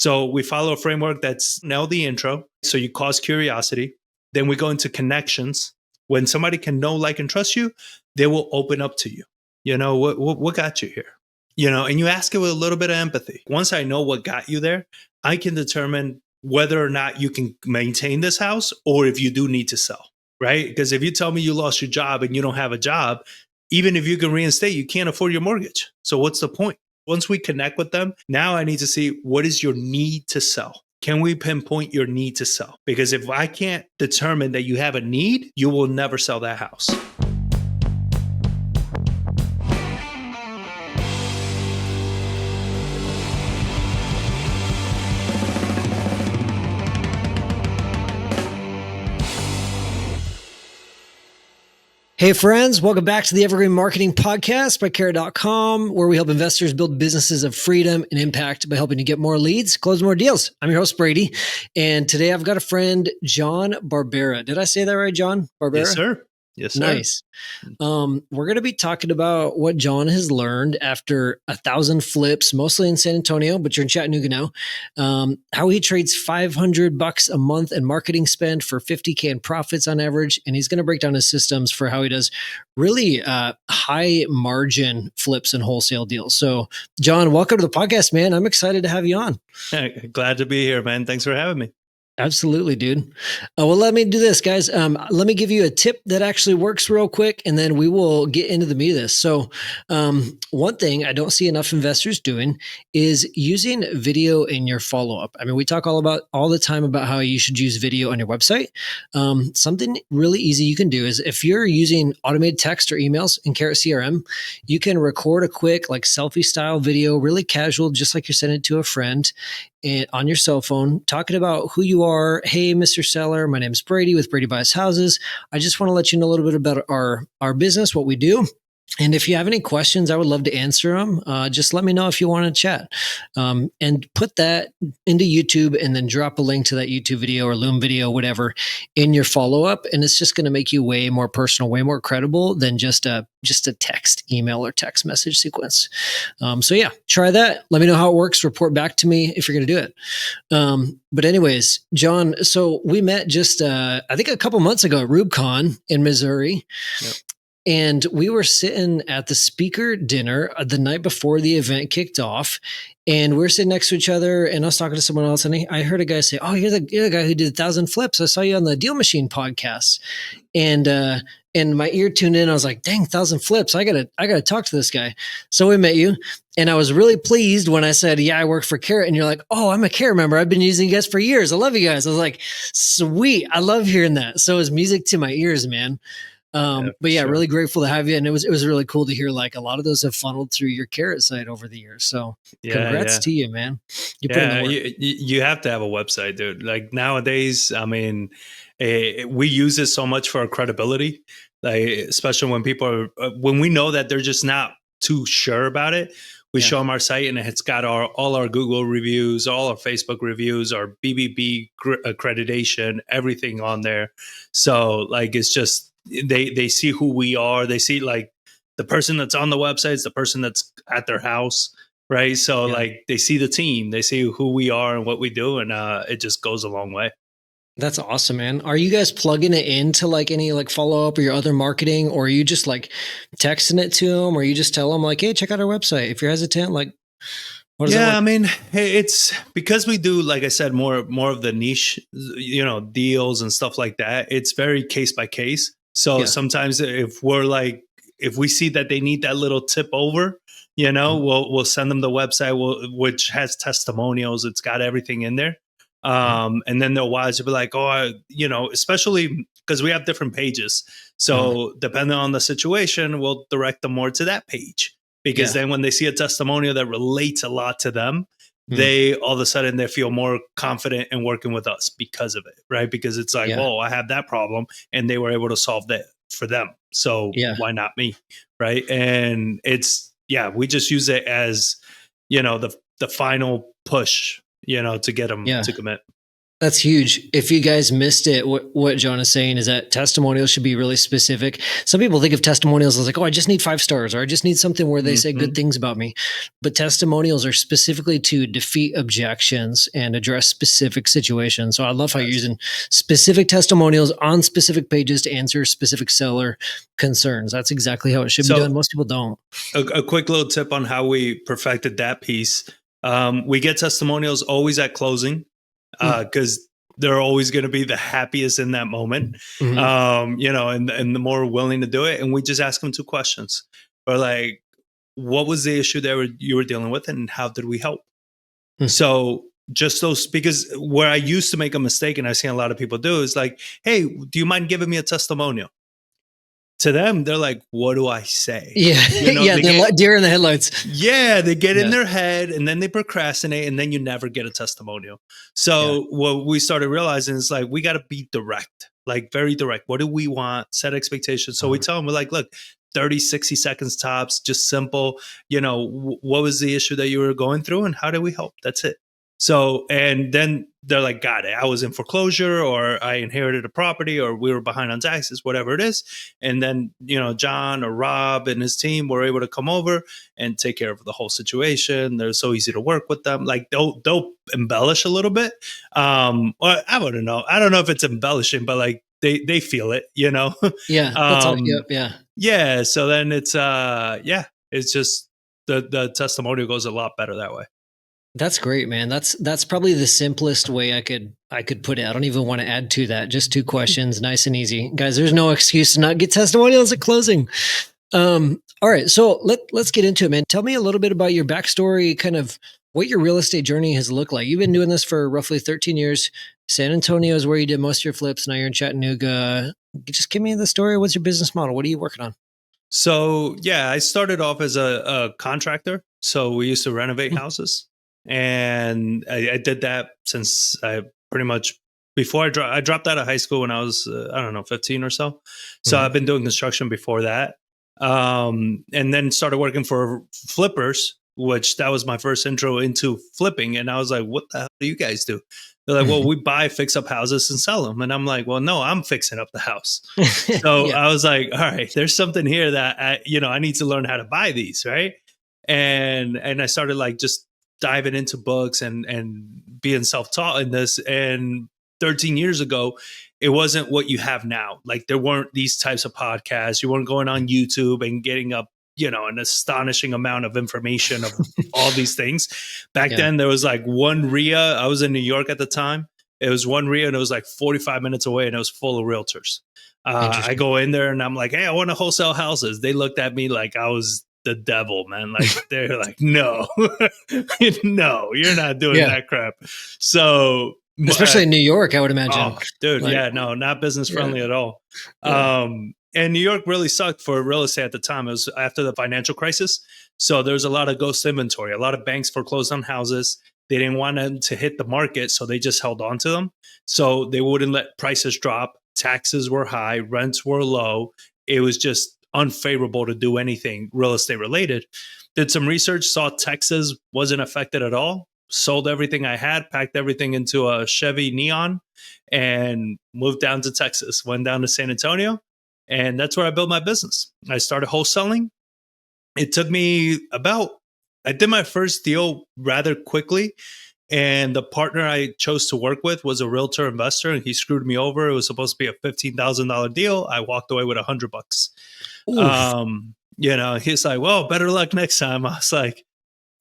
So we follow a framework that's now the intro. So you cause curiosity. Then we go into connections. When somebody can know, like, and trust you, they will open up to you. What got you here? And you ask it with a little bit of empathy. Once I know what got you there, I can determine whether or not you can maintain this house or if you do need to sell, right? Because if you tell me you lost your job and you don't have a job, even if you can reinstate, you can't afford your mortgage. So what's the point? Once we connect with them, now I need to see, what is your need to sell? Can we pinpoint your need to sell? Because if I can't determine that you have a need, you will never sell that house. Hey friends, welcome back to the Evergreen Marketing Podcast by Carrot.com, where we help investors build businesses of freedom and impact by helping you get more leads, close more deals. I'm your host, Brady, and today I've got a friend, Jon Barbera. Did I say that right, Jon Barbera? Yes, sir. Yes, sir. Nice. We're going to be talking about what Jon has learned after 1,000 flips, mostly in San Antonio, but you're in Chattanooga now. How he trades $500 a month in marketing spend for $50K in profits on average. And he's going to break down his systems for how he does really high margin flips and wholesale deals. So Jon, welcome to the podcast, man. I'm excited to have you on. Glad to be here, man. Thanks for having me. Absolutely, dude. Well, let me do this, guys. Let me give you a tip that actually works real quick, and then we will get into the meat of this. So one thing I don't see enough investors doing is using video in your follow-up. I mean, we talk all the time about how you should use video on your website. Something really easy you can do is if you're using automated text or emails in Carrot CRM, you can record a quick like selfie style video, really casual, just like you're sending it to a friend, and on your cell phone, talking about who you are. Hey, Mr. Seller, my name is Brady with Brady Buys Houses. I just want to let you know a little bit about our business, what we do. And if you have any questions, I would love to answer them. Just let me know if you want to chat. And put that into YouTube and then drop a link to that YouTube video or Loom video, whatever, in your follow-up. And it's just going to make you way more personal, way more credible than just a text, email, or text message sequence. So yeah, try that. Let me know how it works. Report back to me if you're going to do it. But anyways, Jon, so we met just, I think a couple months ago at RubeCon in Missouri. Yep. And we were sitting at the speaker dinner the night before the event kicked off, and we're sitting next to each other. And I was talking to someone else, and I heard a guy say, "Oh, you're the guy who did 1,000 flips. I saw you on the Deal Machine podcast." And my ear tuned in. I was like, "Dang, 1,000 flips! I gotta talk to this guy." So we met you, and I was really pleased when I said, "Yeah, I work for Carrot." And you're like, "Oh, I'm a Carrot member. I've been using you guys for years. I love you guys." I was like, "Sweet! I love hearing that." So it was music to my ears, man. But yeah, sure. Really grateful to have you. And it was really cool to hear like a lot of those have funneled through your Carrot site over the years. So congrats to you, man. You have to have a website, dude. Like nowadays, I mean, we use it so much for our credibility, like especially when people are, when we know that they're just not too sure about it. We show them our site and it's got all our Google reviews, all our Facebook reviews, our BBB accreditation, everything on there. So like, it's just, they see who we are. They see like the person that's on the website is the person that's at their house, right? So like they see the team, they see who we are and what we do, and it just goes a long way. That's awesome, man. Are you guys plugging it into like any like follow up or your other marketing, or are you just like texting it to them, or you just tell them like, "Hey, check out our website." If you're hesitant, like, what does that look? I mean, it's because we do, like I said, more of the niche, deals and stuff like that. It's very case by case. So sometimes if we see that they need that little tip over, we'll send them the website, which has testimonials. It's got everything in there. And then they'll watch, they'll be like, especially because we have different pages. So depending on the situation, we'll direct them more to that page, because then when they see a testimonial that relates a lot to them, they all of a sudden they feel more confident in working with us because of it, right? Because it's like, I have that problem and they were able to solve that for them. So why not me, right? And it's, we just use it as, the final push, to get them to commit. That's huge. If you guys missed it, what Jon is saying is that testimonials should be really specific. Some people think of testimonials as like, oh, I just need 5 stars, or I just need something where they say good things about me. But testimonials are specifically to defeat objections and address specific situations. So I love how you're using specific testimonials on specific pages to answer specific seller concerns. That's exactly how it should be done. Most people don't. A quick little tip on how we perfected that piece. We get testimonials always at closing, because they're always going to be the happiest in that moment, and the more willing to do it. And we just ask them 2 questions, or like, what was the issue that you were dealing with, and how did we help? So just those, because where I used to make a mistake, and I've seen a lot of people do, is like, hey, do you mind giving me a testimonial? To them, they're like, what do I say? Yeah. They're like deer in the headlights. Yeah. They get in their head, and then they procrastinate, and then you never get a testimonial. So what we started realizing is like, we got to be direct, like very direct. What do we want? Set expectations. So we tell them, we're like, look, 30, 60 seconds tops, just simple, what was the issue that you were going through, and how did we help? That's it. So, and then they're like, got it. I was in foreclosure, or I inherited a property, or we were behind on taxes, whatever it is. And then, Jon or Rob and his team were able to come over and take care of the whole situation. They're so easy to work with them. Like they'll embellish a little bit. Or I wouldn't know. I don't know if it's embellishing, but like they feel it, Yeah. That's all, yeah. Yeah. So then it's, it's just the testimonial goes a lot better that way. That's great, man. That's probably the simplest way I could put it. I don't even want to add to that. Just 2 questions, nice and easy. Guys, there's no excuse to not get testimonials at closing. All right, so let's get into it, man. Tell me a little bit about your backstory, kind of what your real estate journey has looked like. You've been doing this for roughly 13 years. San Antonio is where you did most of your flips. Now you're in Chattanooga. Just give me the story. What's your business model? What are you working on? So, I started off as a contractor. So we used to renovate houses. And I did that since I pretty much, before I dropped out of high school when I was, 15 or so. So I've been doing construction before that. And then started working for flippers, which that was my first intro into flipping. And I was like, what the hell do you guys do? They're like, well, we buy, fix up houses and sell them. And I'm like, well, no, I'm fixing up the house. So I was like, all right, there's something here that I need to learn how to buy these. Right. And I started like just diving into books and being self-taught in this. And 13 years ago, it wasn't what you have now. Like there weren't these types of podcasts. You weren't going on YouTube and getting up, an astonishing amount of information of all these things. Back then there was like one RIA. I was in New York at the time. It was one RIA and it was like 45 minutes away and it was full of realtors. I go in there and I'm like, hey, I want to wholesale houses. They looked at me like I was the devil, man. Like they're like, no, no, you're not doing that crap. So especially in New York, I would imagine. Oh, dude, not business friendly at all. And New York really sucked for real estate at the time. It was after the financial crisis. So there's a lot of ghost inventory. A lot of banks foreclosed on houses. They didn't want them to hit the market, so they just held on to them. So they wouldn't let prices drop. Taxes were high, rents were low. It was just unfavorable to do anything real estate related. Did some research, saw Texas wasn't affected at all. Sold everything I had, packed everything into a Chevy Neon and moved down to Texas, went down to San Antonio. And that's where I built my business. I started wholesaling. It took me I did my first deal rather quickly. And the partner I chose to work with was a realtor investor, and he screwed me over. It was supposed to be a $15,000 deal. I walked away with $100. He's like, well, better luck next time. I was like,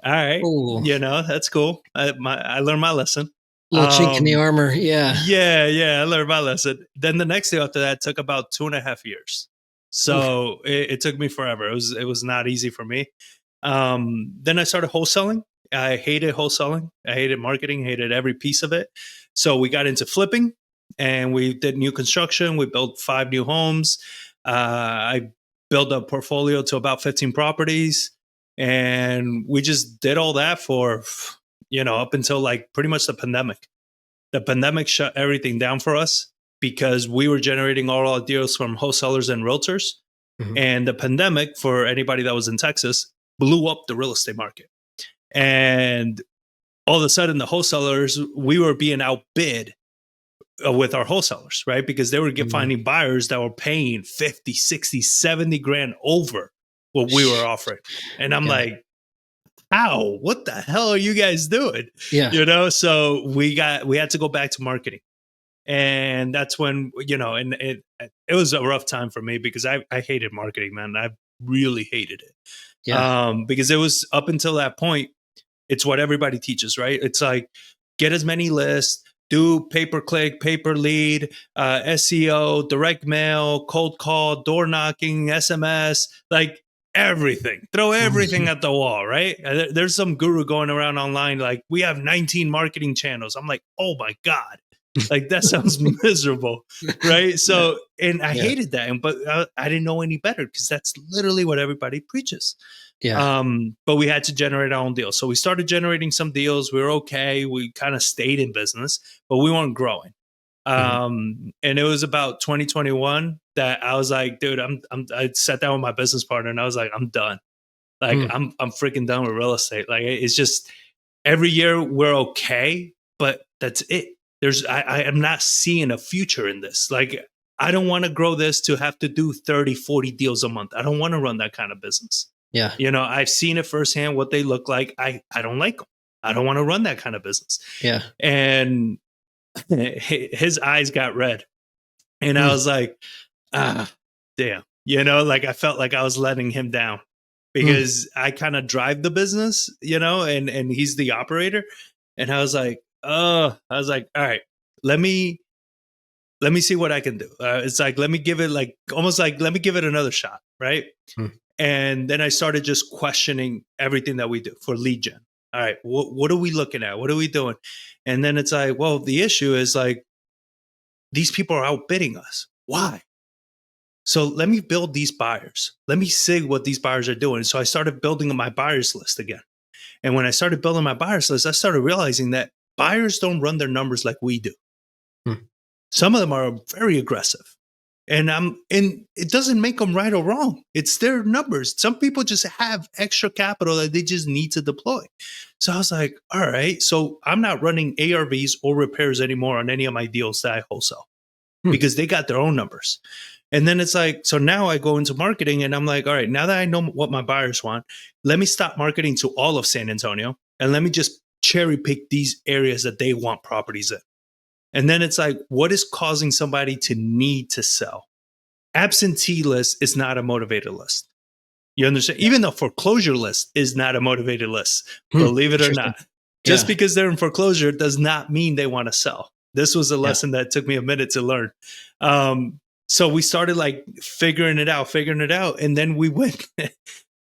all right, that's cool. I learned my lesson. Little chink in the armor. Yeah. I learned my lesson. Then the next deal after that took about 2.5 years. So it took me forever. It was not easy for me. Then I started wholesaling. I hated wholesaling. I hated marketing, hated every piece of it. So we got into flipping and we did new construction. We built 5 new homes. I built a portfolio to about 15 properties. And we just did all that for, up until like pretty much the pandemic. The pandemic shut everything down for us because we were generating all our deals from wholesalers and realtors. And the pandemic, for anybody that was in Texas, blew up the real estate market. And all of a sudden, the wholesalers, we were being outbid with our wholesalers, right? Because they were finding buyers that were paying 50, 60, 70 grand over what we were offering. And I'm like, how? What the hell are you guys doing? Yeah. So we had to go back to marketing. And that's when, and it was a rough time for me because I hated marketing, man. I really hated it. Because it was up until that point, it's what everybody teaches, right? It's like, get as many lists, do pay-per-click, pay-per-lead, SEO, direct mail, cold call, door knocking, SMS, like everything. Throw everything at the wall, right? There's some guru going around online like, we have 19 marketing channels. I'm like, oh my God. Like, that sounds miserable, right? So, and I hated that, but I didn't know any better because that's literally what everybody preaches. But we had to generate our own deals. So we started generating some deals. We were okay. We kind of stayed in business, but we weren't growing. And it was about 2021 that I was like, dude, I sat down with my business partner and I was like, I'm done. Like, I'm freaking done with real estate. Like, it's just every year we're okay, but that's it. I am not seeing a future in this. Like, I don't want to grow this to have to do 30, 40 deals a month. I don't want to run that kind of business. Yeah. I've seen it firsthand what they look like. I don't like them. I don't want to run that kind of business. Yeah. And his eyes got red. And I was like, damn. Like, I felt like I was letting him down because I kind of drive the business, and he's the operator. And I was like, all right, let me see what I can do. It's like, let me give it let me give it another shot. Right. And then I started just questioning everything that we do for lead gen. All right, what are we looking at? What are we doing? And then it's like, well, the issue is like, these people are outbidding us. Why? So let me build these buyers. Let me see what these buyers are doing. So I started building my buyers list again. And when I started building my buyers list, I started realizing that buyers don't run their numbers like we do. Some of them are very aggressive. And it doesn't make them right or wrong. It's their numbers. Some people just have extra capital that they just need to deploy. So I was like, all right, so I'm not running ARVs or repairs anymore on any of my deals that I wholesale because they got their own numbers. And then it's like, so now I go into marketing and I'm like, all right, now that I know what my buyers want, let me stop marketing to all of San Antonio and let me just cherry pick these areas that they want properties in. And then it's like, what is causing somebody to need to sell? Absentee list is not a motivated list. You understand? Even the foreclosure list is not a motivated list, believe it or not. Just because they're in foreclosure does not mean they want to sell. This was a lesson that took me a minute to learn. So we started like figuring it out. And then we went,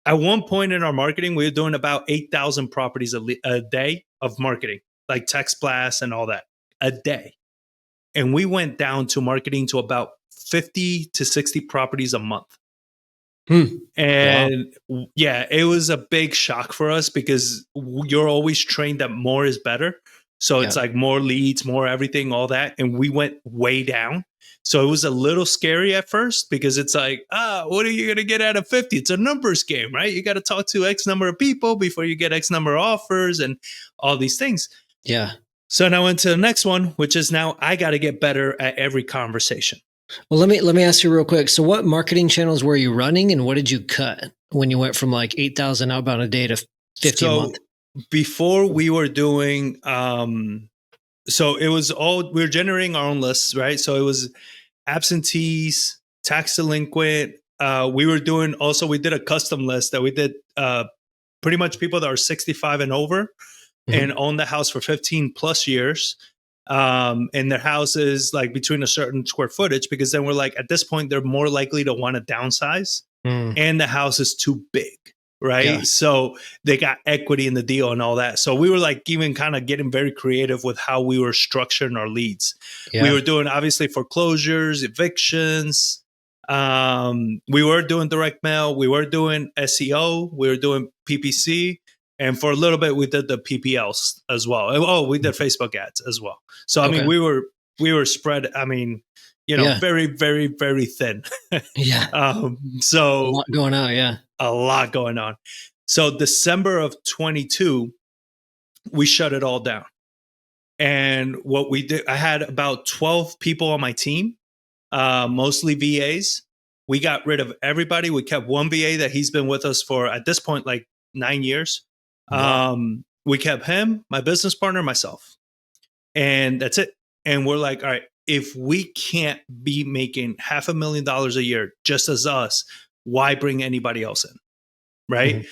at one point in our marketing, we were doing about 8,000 properties a day of marketing, like text blasts and all that a day. And we went down to marketing to about 50 to 60 properties a month. And it was a big shock for us because you're always trained that more is better. So it's like more leads, more everything, all that. And we went way down. So it was a little scary at first because it's like, what are you going to get out of 50? It's a numbers game, right? You got to talk to X number of people before you get X number of offers and all these things. Yeah. So now I went to the next one, which is now I got to get better at every conversation. Well, let me ask you real quick. So what marketing channels were you running and what did you cut when you went from like 8,000 outbound a day to 50 a month? Before we were doing, so it was all, we were generating our own lists, right? So it was absentees, tax delinquent. We did a custom list that we did pretty much people that are 65 and over and own the house for 15 plus years. And their house is like between a certain square footage, because then we're like, at this point, they're more likely to want to downsize and the house is too big. Right. Yeah. So they got equity in the deal and all that. So we were like even kind of getting very creative with how we were structuring our leads. Yeah. We were doing obviously foreclosures, evictions. We were doing direct mail. We were doing SEO. We were doing PPC. And for a little bit, we did the PPLs as well. Oh, we did Facebook ads as well. So, I mean, we were spread, I mean, very, very, very thin. So a lot going on. Yeah. A lot going on. So December of 22, we shut it all down. And what we did, I had about 12 people on my team, mostly VAs. We got rid of everybody. We kept one VA that he's been with us for, at this point, like 9 years. Wow. We kept him, my business partner, myself. And that's it. And we're like, all right, if we can't be making $500,000 a year just as us, why bring anybody else in? Right.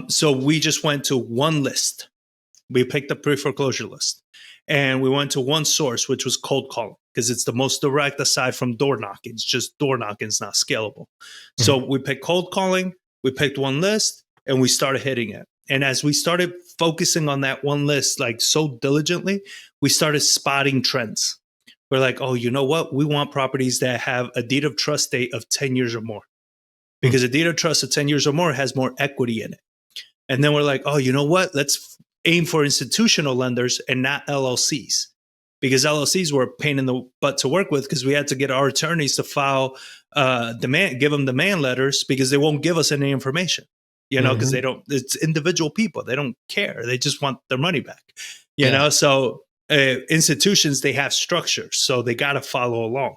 So we just went to one list. We picked a pre-foreclosure list and we went to one source, which was cold calling, because it's the most direct aside from door knocking. It's just door knocking is not scalable. So we picked cold calling, we picked one list, and we started hitting it. And as we started focusing on that one list, like so diligently, we started spotting trends. We're like, oh, you know what? We want properties that have a deed of trust date of 10 years or more, because a deed of trust of 10 years or more has more equity in it. And then we're like, oh, you know what? Let's aim for institutional lenders and not LLCs, because LLCs were a pain in the butt to work with, because we had to get our attorneys to file give them demand letters, because they won't give us any information, because they don't, it's individual people. They don't care. They just want their money back, you know? So institutions, they have structures, so they got to follow along.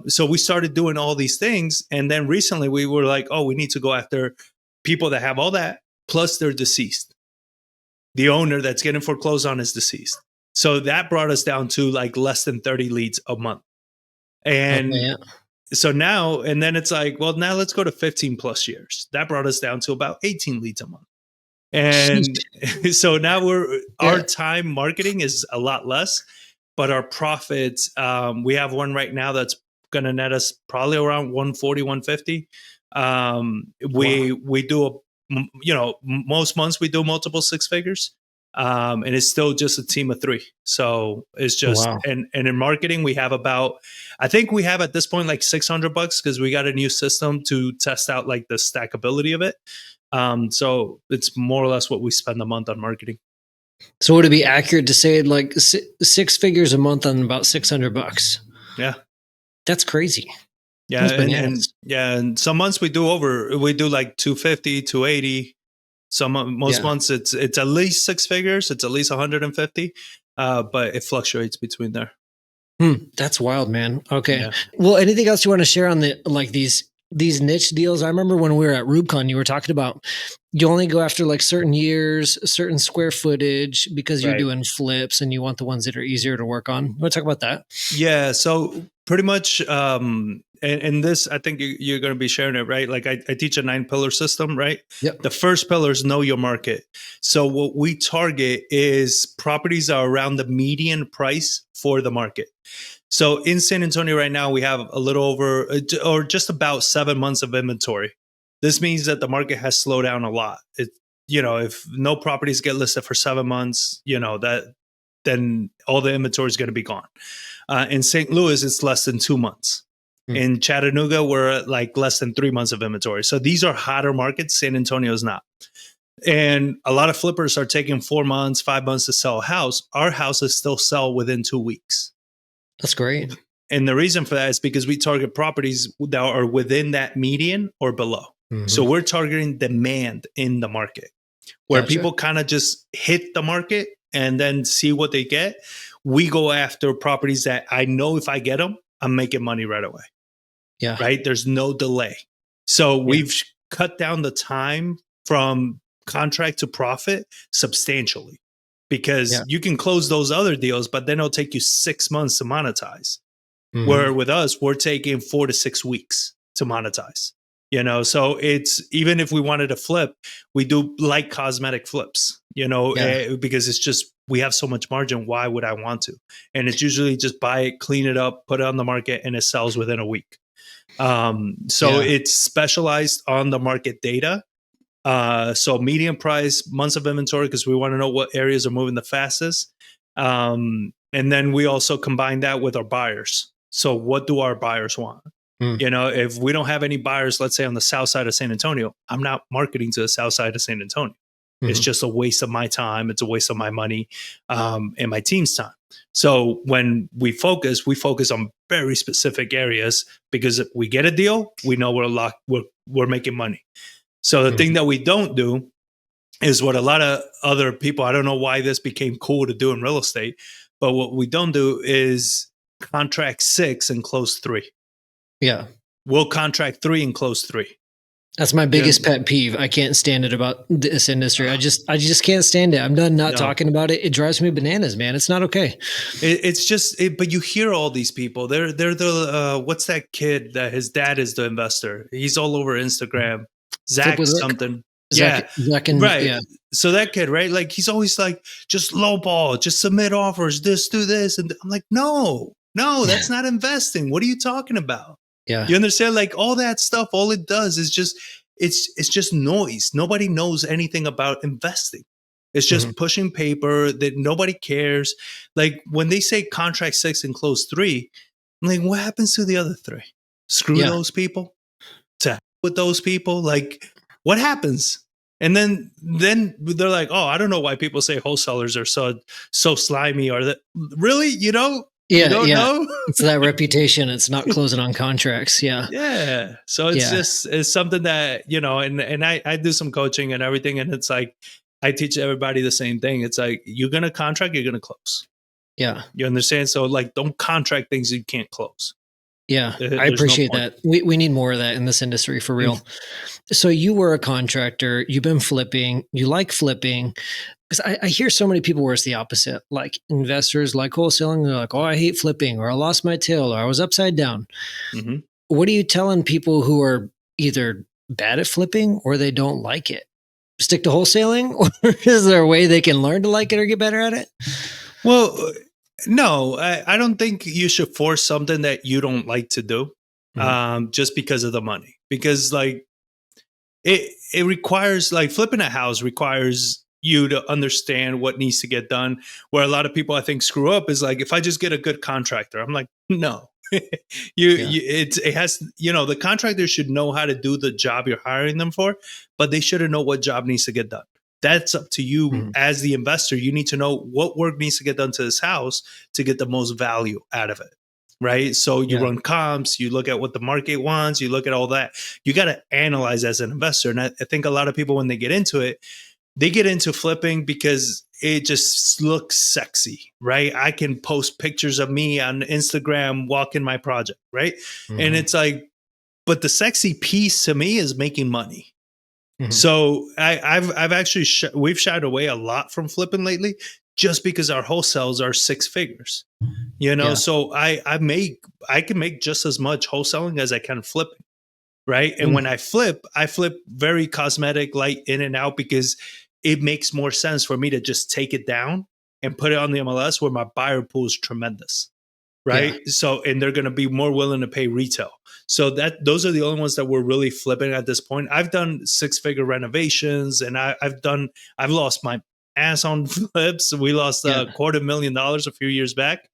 So we started doing all these things. And then recently we were like, oh, we need to go after people that have all that, plus they're deceased. The owner that's getting foreclosed on is deceased. So that brought us down to like less than 30 leads a month. And so now, and then it's like, well, now let's go to 15 plus years. That brought us down to about 18 leads a month. And so now our time marketing is a lot less, but our profits, we have one right now that's going to net us probably around 140, 150. We do most months we do multiple six figures. And it's still just a team of 3. So it's just, and in marketing, we have I think we have at this point, like $600, because we got a new system to test out like the stackability of it. So it's more or less what we spend a month on marketing. So would it be accurate to say like 6 figures a month on about $600? Yeah. That's crazy. Yeah. And some months we do like 250, 280. Most months it's at least 6 figures. It's at least 150, but it fluctuates between there. That's wild, man. Okay. Yeah. Well, anything else you want to share on these niche deals? I remember when we were at RubeCon, you were talking about you only go after like certain years, certain square footage, because you're doing flips and you want the ones that are easier to work on. You want to talk about that? Yeah. So pretty much, and this, I think you're going to be sharing it, right? Like I teach a 9-pillar system, right? Yep. The first pillar is know your market. So what we target is properties that are around the median price for the market. So in San Antonio right now, we have a little over or just about 7 months of inventory. This means that the market has slowed down a lot. If no properties get listed for 7 months, then all the inventory is going to be gone. In St. Louis, it's less than 2 months. In Chattanooga, we're at like less than 3 months of inventory. So these are hotter markets. San Antonio is not. And a lot of flippers are taking 4 months, 5 months to sell a house. Our houses still sell within 2 weeks. That's great. And the reason for that is because we target properties that are within that median or below. So we're targeting demand in the market, where people kind of just hit the market and then see what they get. We go after properties that I know if I get them, I'm making money right away. Yeah. Right. There's no delay. So we've cut down the time from contract to profit substantially, because you can close those other deals, but then it'll take you 6 months to monetize. Where with us, we're taking 4 to 6 weeks to monetize. So it's, even if we wanted to flip, we do like cosmetic flips, because it's just, we have so much margin. Why would I want to? And it's usually just buy it, clean it up, put it on the market, and it sells within a week. It's specialized on the market data. So median price, months of inventory, because we want to know what areas are moving the fastest. And then we also combine that with our buyers. So what do our buyers want? If we don't have any buyers, let's say on the south side of San Antonio, I'm not marketing to the south side of San Antonio. It's just a waste of my time. It's a waste of my money, and my team's time. So when we focus on very specific areas, because if we get a deal, we know we're making money. So the thing that we don't do is what a lot of other people, I don't know why this became cool to do in real estate, but what we don't do is contract 6 and close 3. Yeah. We'll contract 3 and close 3. That's my Yeah. biggest pet peeve. I can't stand it about this industry. I just can't stand it. I'm done not No. talking about it. It drives me bananas, man. It's not okay. It's just, but you hear all these people. They're the what's that kid that his dad is the investor? He's all over Instagram. Zach with Rick. something. Zach and, right. Yeah. So that kid, right? Like he's always like, just lowball, just submit offers, just do this, and I'm like, no, that's not investing. What are you talking about? Yeah. You understand? Like all that stuff, all it does is just it's just noise. Nobody knows anything about investing. It's just pushing paper that nobody cares. Like when they say contract 6 and close 3, I'm like, what happens to the other 3? Screw those people? To with those people? Like, what happens? And then they're like, oh, I don't know why people say wholesalers are so slimy, or that really, you know? Yeah, you don't know? It's that reputation. It's not closing on contracts. Yeah. Yeah. So it's just, it's something that, you know, and I do some coaching and everything. And it's like, I teach everybody the same thing. It's like, you're going to contract, you're going to close. Yeah. You understand? So like, don't contract things you can't close. Yeah. I appreciate that. We need more of that in this industry for real. So you were a contractor, you've been flipping, you like flipping. Because I hear so many people where it's the opposite. Like investors like wholesaling, they're like, oh, I hate flipping, or I lost my tail, or I was upside down. Mm-hmm. What are you telling people who are either bad at flipping or they don't like it? Stick to wholesaling? Or is there a way they can learn to like it or get better at it? Well, no, I don't think you should force something that you don't like to do just because of the money. Because like it requires, like flipping a house requires you to understand what needs to get done. Where a lot of people I think screw up is like, if I just get a good contractor, I'm like, no. It has, you know, the contractor should know how to do the job you're hiring them for, but they shouldn't know what job needs to get done. That's up to you as the investor. You need to know what work needs to get done to this house to get the most value out of it. Right. So you run comps, you look at what the market wants, you look at all that. You got to analyze as an investor. And I think a lot of people, when they get into it, they get into flipping because it just looks sexy, right? I can post pictures of me on Instagram walking my project, right? And it's like, but the sexy piece to me is making money. So I've actually we've shied away a lot from flipping lately, just because our wholesales are 6 figures, you know. So I can make just as much wholesaling as I can flipping, right? And when I flip very cosmetic, light in and out, because it makes more sense for me to just take it down and put it on the MLS where my buyer pool is tremendous. Right. So, and they're going to be more willing to pay retail. So those are the only ones that we're really flipping at this point. I've done 6-figure renovations, and I've lost my ass on flips. We lost $250,000 a few years back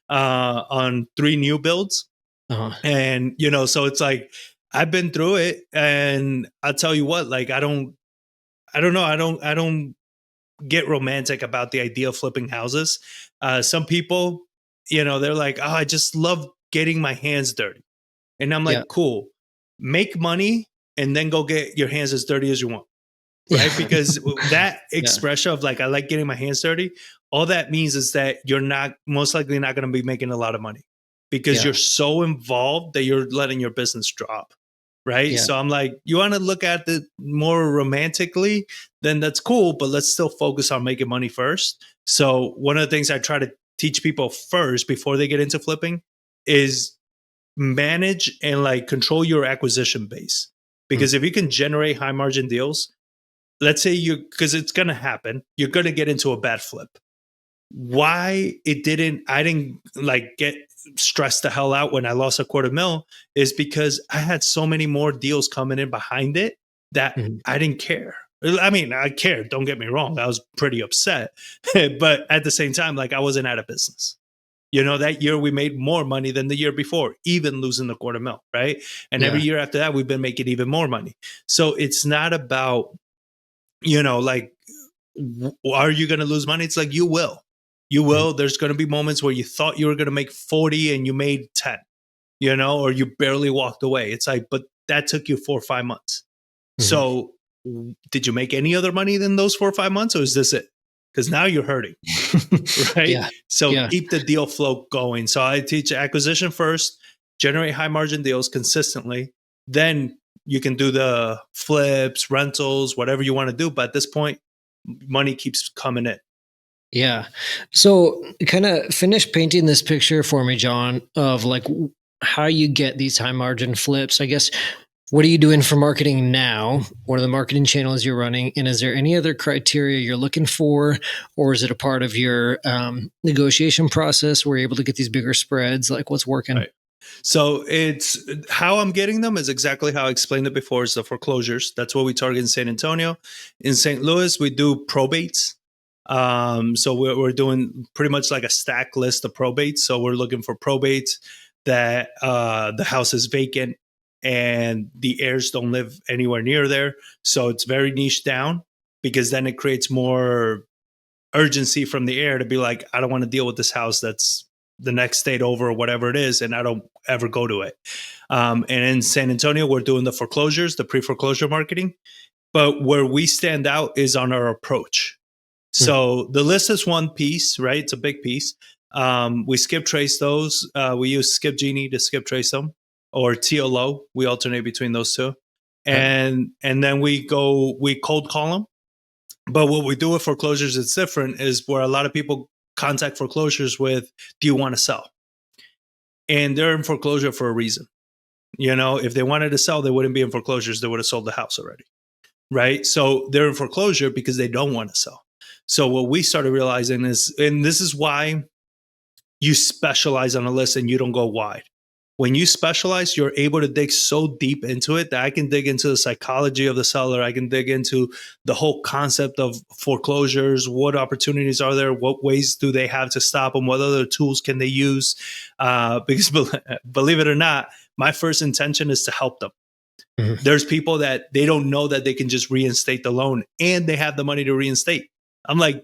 on 3 new builds. And, you know, so it's like, I've been through it, and I'll tell you what, like, I don't get romantic about the idea of flipping houses. Some people, you know, they're like, oh, I just love getting my hands dirty. And I'm like, cool, make money and then go get your hands as dirty as you want. Right. Because that expression of like, I like getting my hands dirty, all that means is that you're most likely not going to be making a lot of money, because you're so involved that you're letting your business drop. Right. So I'm like, you want to look at it more romantically, then that's cool, but let's still focus on making money first. So one of the things I try to teach people first before they get into flipping is manage and like control your acquisition base. Because if you can generate high margin deals, let's say because it's going to happen, you're going to get into a bad flip. Why I didn't like get stressed the hell out when I lost $250,000 is because I had so many more deals coming in behind it that I didn't care. I mean, I cared, don't get me wrong. I was pretty upset, but at the same time, like, I wasn't out of business. You know, that year we made more money than the year before, even losing the $250,000, right? And every year after that, we've been making even more money. So it's not about, you know, like, are you going to lose money? It's like, you will. You will. There's going to be moments where you thought you were going to make 40 and you made 10, you know, or you barely walked away. It's like, but that took you 4 or 5 months. So did you make any other money than those 4 or 5 months, or is this it? Because now you're hurting, right? Yeah. So Yeah. keep the deal flow going. So I teach acquisition first, generate high margin deals consistently. Then you can do the flips, rentals, whatever you want to do. But at this point, money keeps coming in. Yeah. So kind of finish painting this picture for me, Jon, of like how you get these high margin flips. I guess, what are you doing for marketing now? What are the marketing channels you're running? And is there any other criteria you're looking for? Or is it a part of your negotiation process where you're able to get these bigger spreads? Like, what's working? Right. So it's how I'm getting them is exactly how I explained it before. Is the foreclosures. That's what we target in San Antonio. In St. Louis, we do probates. So we're doing pretty much like a stack list of probates. So we're looking for probates that the house is vacant and the heirs don't live anywhere near there. So it's very niche down, because then it creates more urgency from the heir to be like, I don't want to deal with this house that's the next state over or whatever it is, and I don't ever go to it. And in San Antonio, we're doing the foreclosures, the pre-foreclosure marketing. But where we stand out is on our approach. So the list is one piece, right? It's a big piece. We skip trace those. We use Skip Genie to skip trace them, or TLO. We alternate between those two. And then we cold call them. But what we do with foreclosures, it's different, is where a lot of people contact foreclosures with, do you want to sell? And they're in foreclosure for a reason. If they wanted to sell, they wouldn't be in foreclosures. They would have sold the house already, right? So they're in foreclosure because they don't want to sell. So what we started realizing is, and this is why you specialize on a list and you don't go wide. When you specialize, you're able to dig so deep into it that I can dig into the psychology of the seller. I can dig into the whole concept of foreclosures. What opportunities are there? What ways do they have to stop them? What other tools can they use? Because believe it or not, my first intention is to help them. Mm-hmm. There's people that they don't know that they can just reinstate the loan, and they have the money to reinstate. I'm like,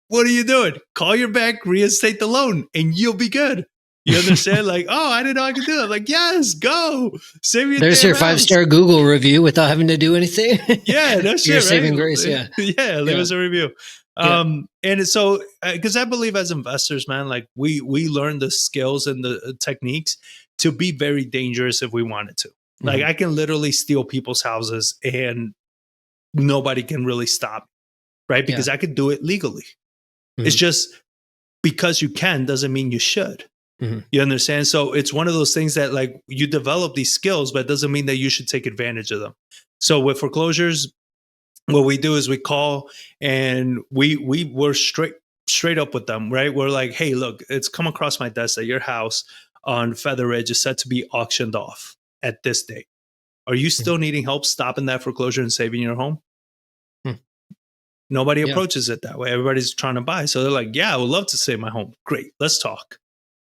what are you doing? Call your bank, reinstate the loan, and you'll be good. You understand? Like, oh, I didn't know I could do that. I'm like, yes, go. Save me. There's your 5-star Google review without having to do anything. Yeah, that's your right. Saving grace. Yeah. Yeah, leave us a review. And so, because I believe as investors, man, like we learn the skills and the techniques to be very dangerous if we wanted to. Like, I can literally steal people's houses and nobody can really stop me, right? Because I could do it legally. It's just because you can doesn't mean you should. You understand? So it's one of those things that, like, you develop these skills, but it doesn't mean that you should take advantage of them. So with foreclosures, what we do is we call and we're straight up with them, right? We're like, hey, look, it's come across my desk that your house on Feather Ridge is set to be auctioned off at this date. Are you still needing help stopping that foreclosure and saving your home? Nobody approaches it that way. Everybody's trying to buy. So they're like, yeah, I would love to save my home. Great. Let's talk.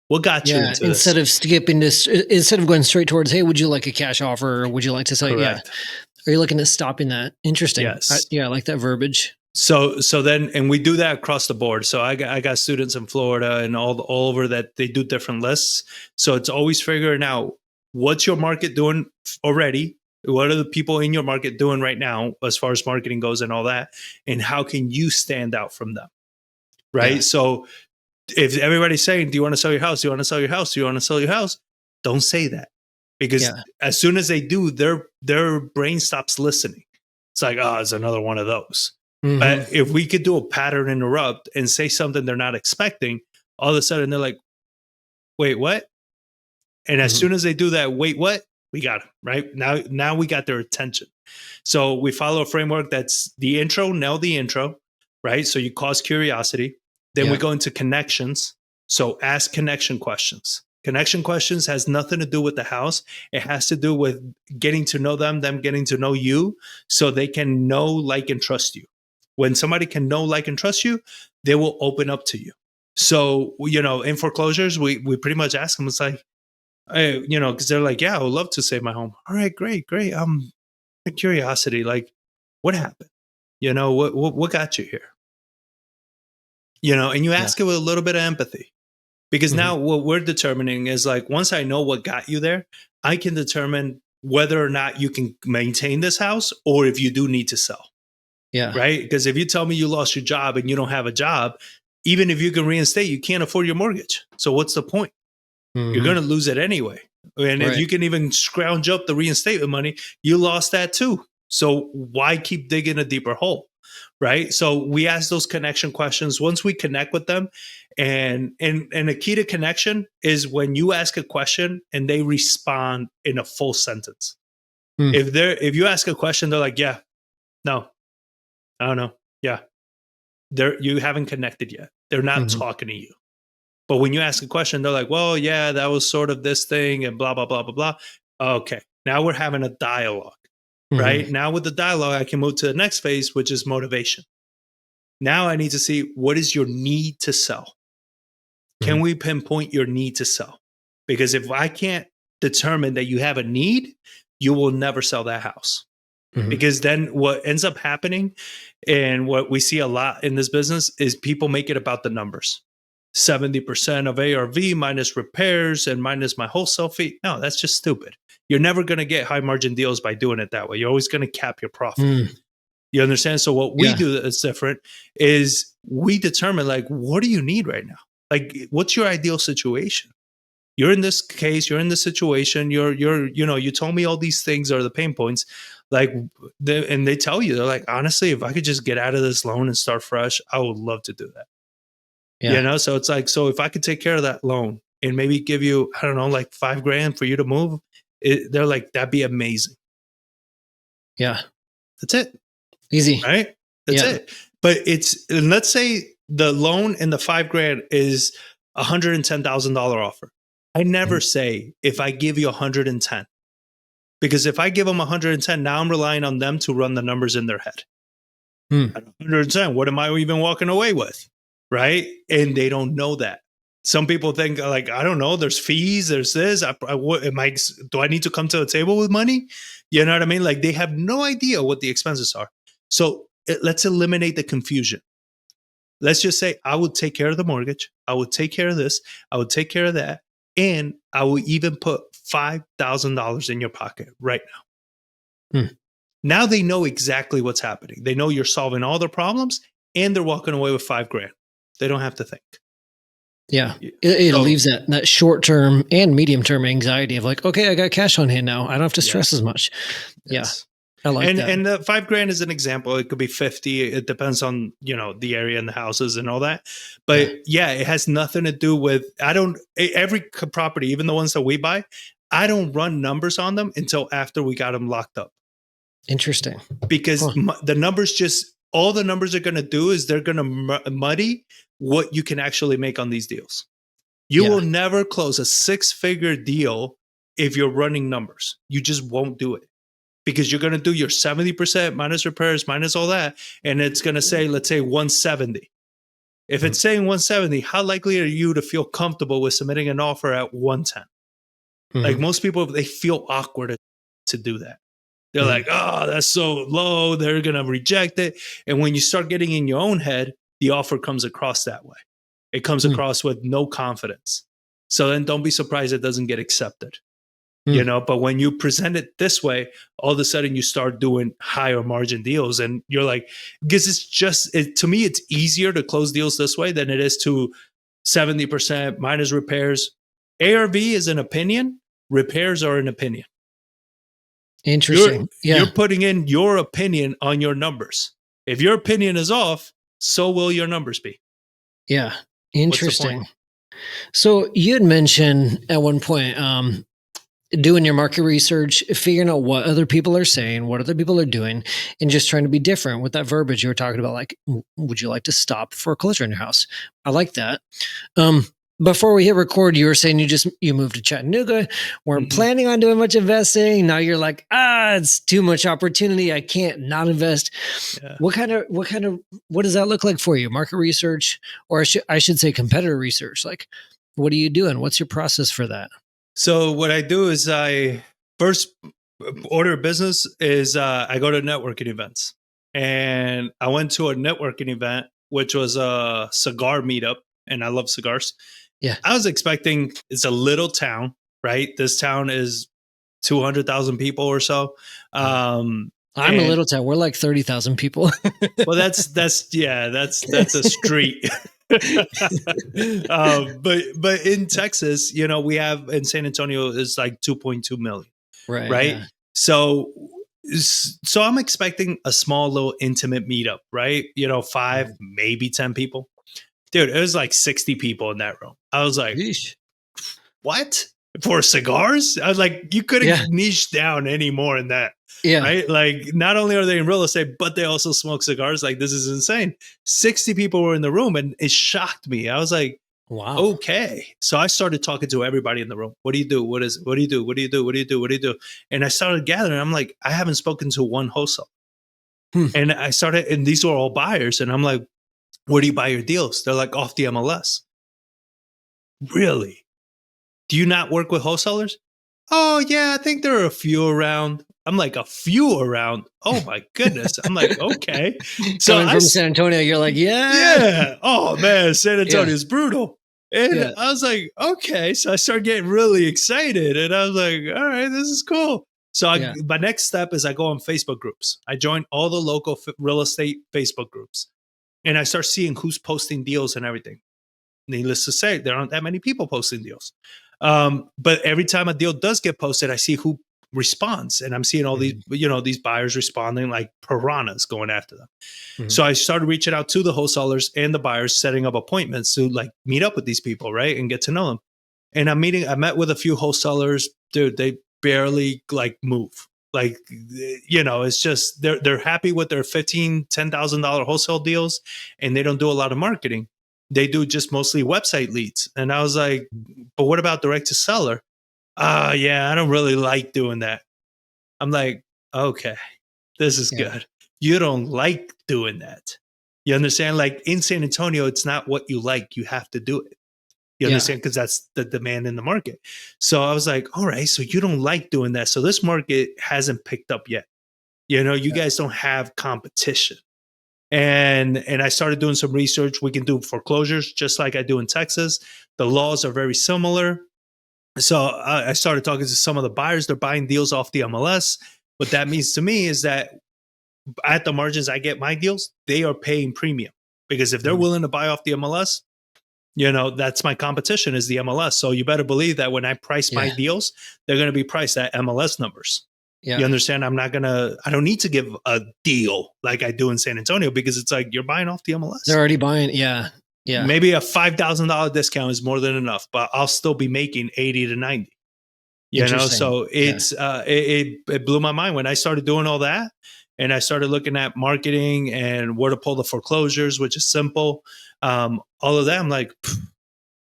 What got you into this? Instead of skipping this, instead of going straight towards, hey, would you like a cash offer, or would you like to sell? Correct. Yeah. Are you looking at stopping that? Interesting. Yes. I like that verbiage. So then, and we do that across the board. So I got students in Florida and all over that they do different lists. So it's always figuring out, what's your market doing already? What are the people in your market doing right now as far as marketing goes and all that? And how can you stand out from them? Right. Yeah. So if everybody's saying, do you want to sell your house? Do you want to sell your house? Do you want to sell your house? Don't say that, because as soon as they do, their brain stops listening. It's like, oh, it's another one of those. But if we could do a pattern interrupt and say something they're not expecting, all of a sudden they're like, wait, what? And as soon as they do that, wait, what? We got them, right? Now we got their attention. So we follow a framework that's the intro, nail the intro, right? So you cause curiosity. Then we go into connections. So ask connection questions. Connection questions has nothing to do with the house. It has to do with getting to know them getting to know you, so they can know, like, and trust you. When somebody can know, like, and trust you, they will open up to you. So, in foreclosures, we pretty much ask them, it's like, hey, because they're like, yeah, I would love to save my home. All right, great. Curiosity, like, what happened? What got you here? And you ask it with a little bit of empathy, because now what we're determining is, like, once I know what got you there, I can determine whether or not you can maintain this house or if you do need to sell. Yeah. Right. Because if you tell me you lost your job and you don't have a job, even if you can reinstate, you can't afford your mortgage. So what's the point? You're going to lose it anyway. And if you can even scrounge up the reinstatement money, you lost that too. So why keep digging a deeper hole? Right. So we ask those connection questions once we connect with them. And a key to connection is when you ask a question and they respond in a full sentence. If you ask a question, they're like, yeah, no, I don't know. Yeah. You haven't connected yet. They're not talking to you. But when you ask a question, they're like, well, yeah, that was sort of this thing and blah, blah, blah, blah, blah. Okay. Now we're having a dialogue, right? Now with the dialogue, I can move to the next phase, which is motivation. Now I need to see, what is your need to sell? Can we pinpoint your need to sell? Because if I can't determine that you have a need, you will never sell that house. Because then what ends up happening, and what we see a lot in this business, is people make it about the numbers. 70% of ARV minus repairs and minus my wholesale fee. No, that's just stupid. You're never going to get high margin deals by doing it that way. You're always going to cap your profit. You understand? So what we do that's different is we determine, like, what do you need right now? Like, what's your ideal situation? You're in this case, you're in this situation, you told me all these things are the pain points. Like, and they tell you, they're like, honestly, if I could just get out of this loan and start fresh, I would love to do that. Yeah. So it's like, so if I could take care of that loan and maybe give you, I don't know, like $5,000 for you to move, they're like, that'd be amazing. Yeah. That's it. Easy. Right? That's it. But and let's say the loan and the $5,000 is $110,000 offer. I never say, if I give you 110, because if I give them 110, now I'm relying on them to run the numbers in their head. At 110, what am I even walking away with? Right? And they don't know that. Some people think, like, I don't know, there's fees, there's this. Do I need to come to the table with money? You know what I mean? Like, they have no idea what the expenses are. So let's eliminate the confusion. Let's just say, I would take care of the mortgage. I would take care of this. I would take care of that. And I will even put $5,000 in your pocket right now. Now they know exactly what's happening. They know you're solving all their problems, and they're walking away with $5,000. They don't have to think. Yeah. It leaves that short-term and medium-term anxiety of like, okay, I got cash on hand now. I don't have to stress as much. Yes. Yeah. I like that. And the $5,000 is an example. It could be 50. It depends on, the area and the houses and all that. But it has nothing to do with, every property, even the ones that we buy, I don't run numbers on them until after we got them locked up. Interesting. Because the numbers all the numbers are going to do is they're going to muddy what you can actually make on these deals. You will never close a 6-figure deal if you're running numbers. You just won't do it. Because you're going to do your 70% minus repairs, minus all that. And it's going to say, let's say 170. If it's saying 170, how likely are you to feel comfortable with submitting an offer at 110? Like, most people, they feel awkward to do that. They're like, oh, that's so low. They're going to reject it. And when you start getting in your own head, the offer comes across that way. It comes across with no confidence. So then don't be surprised it doesn't get accepted. But when you present it this way, all of a sudden you start doing higher margin deals. And you're like, because to me, it's easier to close deals this way than it is to 70% minus repairs. ARV is an opinion. Repairs are an opinion. Interesting. You're putting in your opinion on your numbers. If your opinion is off, so will your numbers be. Yeah. Interesting. So you had mentioned at one point, doing your market research, figuring out what other people are saying, what other people are doing, and just trying to be different with that verbiage you were talking about. Like, would you like to stop foreclosure in your house? I like that. Before we hit record, you were saying you moved to Chattanooga, weren't planning on doing much investing. Now you're like, it's too much opportunity. I can't not invest. Yeah. What does that look like for you? Market research, or I should say competitor research. Like, what are you doing? What's your process for that? So what I do is first order of business is I go to networking events. And I went to a networking event, which was a cigar meetup. And I love cigars. Yeah. I was expecting, it's a little town, right? This town is 200,000 people or so. I'm a little town. We're like 30,000 people. Well, that's a street. But in Texas, we have in San Antonio is like 2.2 million, right? Yeah. So I'm expecting a small little intimate meetup, right? 5, maybe 10 people. Dude, it was like 60 people in that room. I was like, Yeesh. What? For cigars? I was like, you couldn't niche down any more in that. Yeah. Right? Like, not only are they in real estate, but they also smoke cigars. Like, this is insane. 60 people were in the room, and it shocked me. I was like, wow. Okay. So I started talking to everybody in the room. What do you do? What do you do? What do you do? What do you do? What do you do? And I started gathering. I'm like, I haven't spoken to one wholesale. And and these were all buyers. And I'm like, where do you buy your deals? They're like, off the MLS. Really? Do you not work with wholesalers? Oh, yeah, I think there are a few around. I'm like, a few around? Oh, my goodness. I'm like, okay. So coming from San Antonio, you're like, yeah. Oh, man, San Antonio is brutal. And I was like, okay. So I started getting really excited. And I was like, all right, this is cool. So my next step is I go on Facebook groups. I join all the local real estate Facebook groups. And I start seeing who's posting deals and everything. Needless to say, there aren't that many people posting deals. But every time a deal does get posted, I see who responds. And I'm seeing all these, these buyers responding like piranhas going after them. So I started reaching out to the wholesalers and the buyers, setting up appointments to like meet up with these people, right? And get to know them. And I met with a few wholesalers. Dude, they barely like move. Like, it's just, they're happy with their $15,000, $10,000 wholesale deals, and they don't do a lot of marketing. They do just mostly website leads. And I was like, but what about direct to seller? Yeah, I don't really like doing that. I'm like, okay, this is good. You don't like doing that. You understand? Like in San Antonio, it's not what you like. You have to do it. You understand? Because that's the demand in the market. So I was like, all right, so you don't like doing that. So this market hasn't picked up yet. You guys don't have competition. And I started doing some research. We can do foreclosures just like I do in Texas. The laws are very similar. So I started talking to some of the buyers. They're buying deals off the MLS. What that means to me is that at the margins I get my deals, they are paying premium. Because if they're willing to buy off the MLS, that's my competition is the MLS. So you better believe that when I price my deals, they're going to be priced at MLS numbers. Yeah. You understand? I don't need to give a deal like I do in San Antonio because it's like you're buying off the MLS. They're already buying. Yeah. Yeah. Maybe a $5,000 discount is more than enough, but I'll still be making 80 to 90. So it's it blew my mind when I started doing all that. And I started looking at marketing and where to pull the foreclosures, which is simple. All of that, I'm like,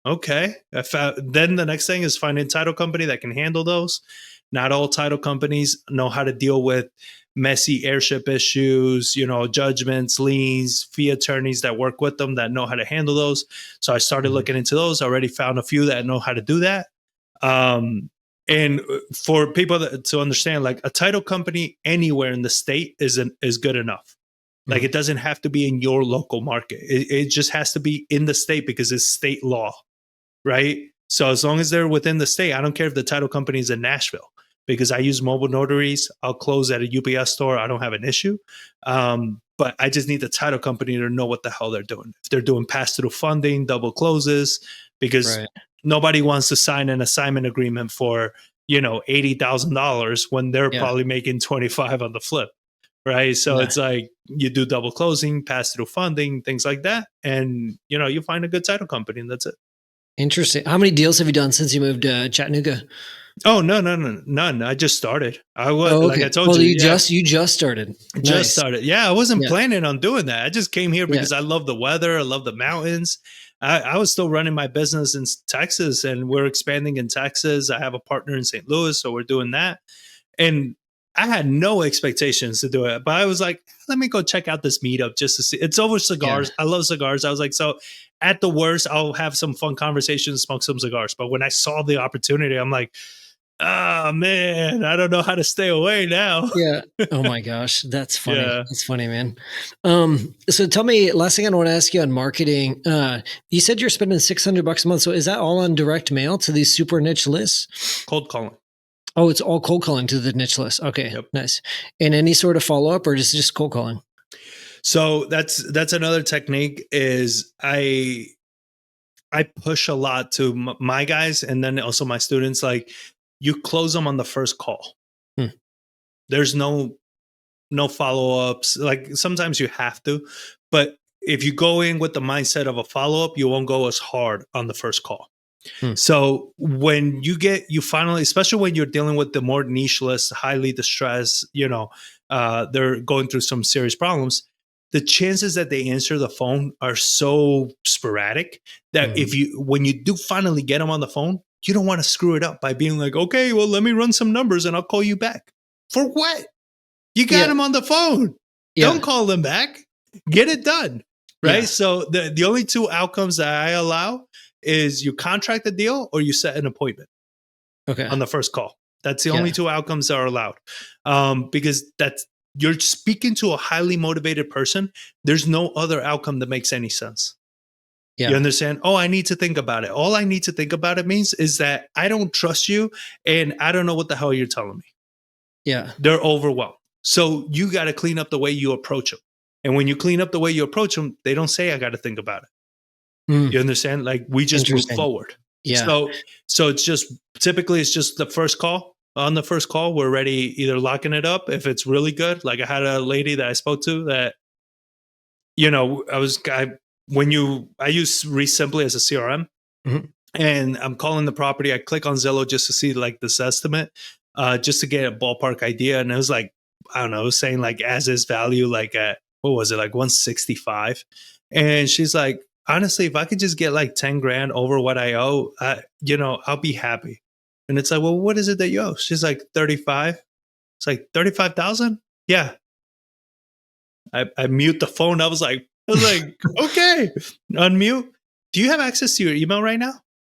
okay. Then the next thing is finding a title company that can handle those. Not all title companies know how to deal with messy airship issues, judgments, liens, fee attorneys that work with them that know how to handle those. So I started looking into those. I already found a few that know how to do that. And for people to understand, like a title company anywhere in the state is good enough. Like it doesn't have to be in your local market. It just has to be in the state because it's state law, right? So as long as they're within the state, I don't care if the title company is in Nashville because I use mobile notaries. I'll close at a UPS store. I don't have an issue. But I just need the title company to know what the hell they're doing. If they're doing pass-through funding, double closes, because nobody wants to sign an assignment agreement for, $80,000 when they're probably making 25 on the flip. Right. So it's like you do double closing, pass through funding, things like that. And, you find a good title company and that's it. Interesting. How many deals have you done since you moved to Chattanooga? Oh, no, none. I just started. Like I told you. You just started. Just started. Yeah. I wasn't planning on doing that. I just came here because I love the weather. I love the mountains. I was still running my business in Texas and we're expanding in Texas. I have a partner in St. Louis. So we're doing that. And I had no expectations to do it, but I was like, let me go check out this meetup just to see. It's over cigars. I love cigars. I was like, so at the worst, I'll have some fun conversations, smoke some cigars. But when I saw the opportunity, I'm like, oh man, I don't know how to stay away now. Yeah. Oh my gosh. That's funny. That's funny, man. So tell me, last thing I want to ask you on marketing, you said you're spending $600 a month. So is that all on direct mail to these super niche lists? Cold calling. Oh, it's all cold calling to the niche list. Okay, Yep. nice. And any sort of follow up, or just cold calling? So that's another technique. Is I push a lot to my guys and then also my students. Like, you close them on the first call. Hmm. There's no follow-ups. Like, sometimes you have to, but if you go in with the mindset of a follow-up, you won't go as hard on the first call. Hmm. So when you finally, especially when you're dealing with the more niche list, highly distressed, they're going through some serious problems, the chances that they answer the phone are so sporadic that when you do finally get them on the phone, you don't want to screw it up by being like, okay, well, let me run some numbers and I'll call you back. For what? You got them on the phone. Yeah. Don't call them back. Get it done. Right. Yeah. So the only two outcomes that I allow is you contract a deal or you set an appointment on the first call. That's the only two outcomes that are allowed. Because you're speaking to a highly motivated person. There's no other outcome that makes any sense. Yeah. You understand? Oh, I need to think about it. All I need to think about it means is that I don't trust you and I don't know what the hell you're telling me. Yeah. They're overwhelmed. So you got to clean up the way you approach them. And when you clean up the way you approach them, they don't say, I got to think about it. You understand? Like, we just move forward. Yeah. So it's just, typically it's just the first call. On the first call, we're already either locking it up if it's really good. Like, I had a lady that I spoke to that, I use Simply as a CRM, and I'm calling the property. I click on Zillow just to see like this estimate, just to get a ballpark idea. And it was like, I don't know, it was saying like as is value, like at, what was it, like 165. And she's like, honestly, if I could just get like 10 grand over what I owe, I'll be happy. And it's like, well, what is it that you owe? She's like, 35. It's like, 35,000? Yeah. I mute the phone. I was like, okay, unmute. Do you have access to your email right now?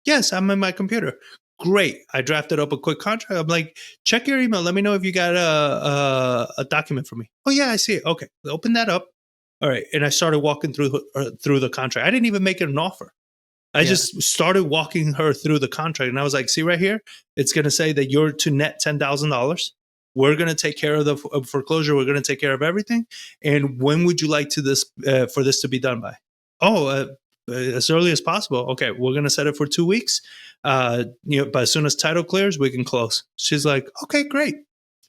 Yes, I'm in my computer. Great. I drafted up a quick contract. I'm like, check your email. Let me know if you got a document for me. Oh yeah, I see it. Okay, open that up. All right, and I started walking through the contract. I didn't even make it an offer. I just started walking her through the contract, and I was like, see right here, it's going to say that you're to net $10,000. We're going to take care of the foreclosure. We're going to take care of everything. And when would you like for this to be done by? As early as possible. Okay, we're going to set it for 2 weeks. But as soon as title clears, we can close. She's like, okay, great.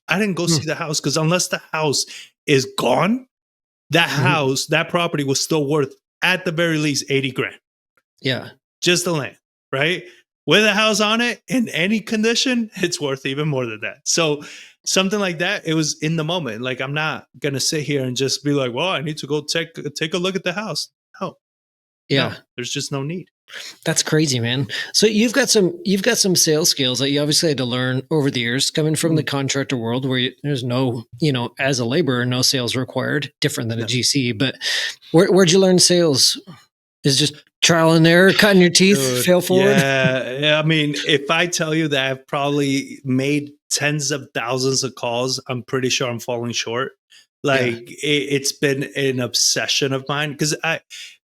I didn't go see the house because unless the house is gone, that house, that property was still worth at the very least 80 grand. Yeah. Just the land, right? With a house on it in any condition, it's worth even more than that. So something like that, it was in the moment. Like, I'm not going to sit here and just be like, well, I need to go take a look at the house. No. Yeah. No, there's just no need. That's crazy, man. So you've got some sales skills that you obviously had to learn over the years, coming from the contractor world where there's no, as a laborer, no sales required, different than a GC. But where'd you learn sales? Is just trial and error, cutting your teeth, fail forward? Yeah. I mean, if I tell you that I've probably made tens of thousands of calls, I'm pretty sure I'm falling short. Like, it's been an obsession of mine because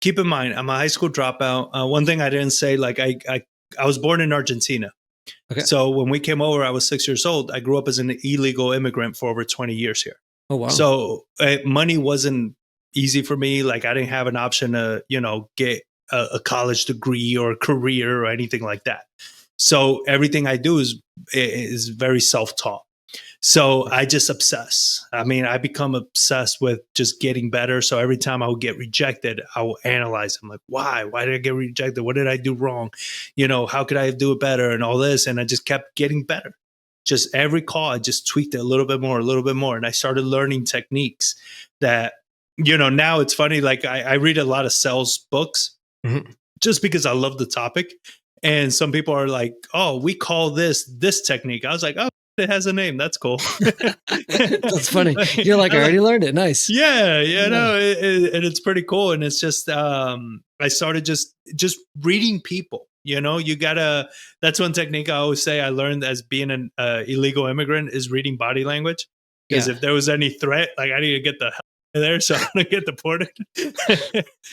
keep in mind, I'm a high school dropout. One thing I didn't say, like I was born in Argentina. Okay. So when we came over, I was 6 years old. I grew up as an illegal immigrant for over 20 years here. Oh, wow. So money wasn't easy for me. Like, I didn't have an option to, get a college degree or a career or anything like that. So everything I do is very self-taught. So I just obsess. I mean, I become obsessed with just getting better. So every time I would get rejected, I will analyze. I'm like, why? Why did I get rejected? What did I do wrong? How could I do it better and all this? And I just kept getting better. Just every call, I just tweaked it a little bit more. And I started learning techniques that, now it's funny. Like, I read a lot of sales books just because I love the topic. And some people are like, oh, we call this technique. I was like, oh, it has a name. That's cool. That's funny. You're like, I already learned it. Nice. Yeah. No, and it's pretty cool. And it's just, I started just reading people. That's one technique I always say I learned as being an illegal immigrant is reading body language. Because if there was any threat, like, I need to get the hell out of there so I don't get deported.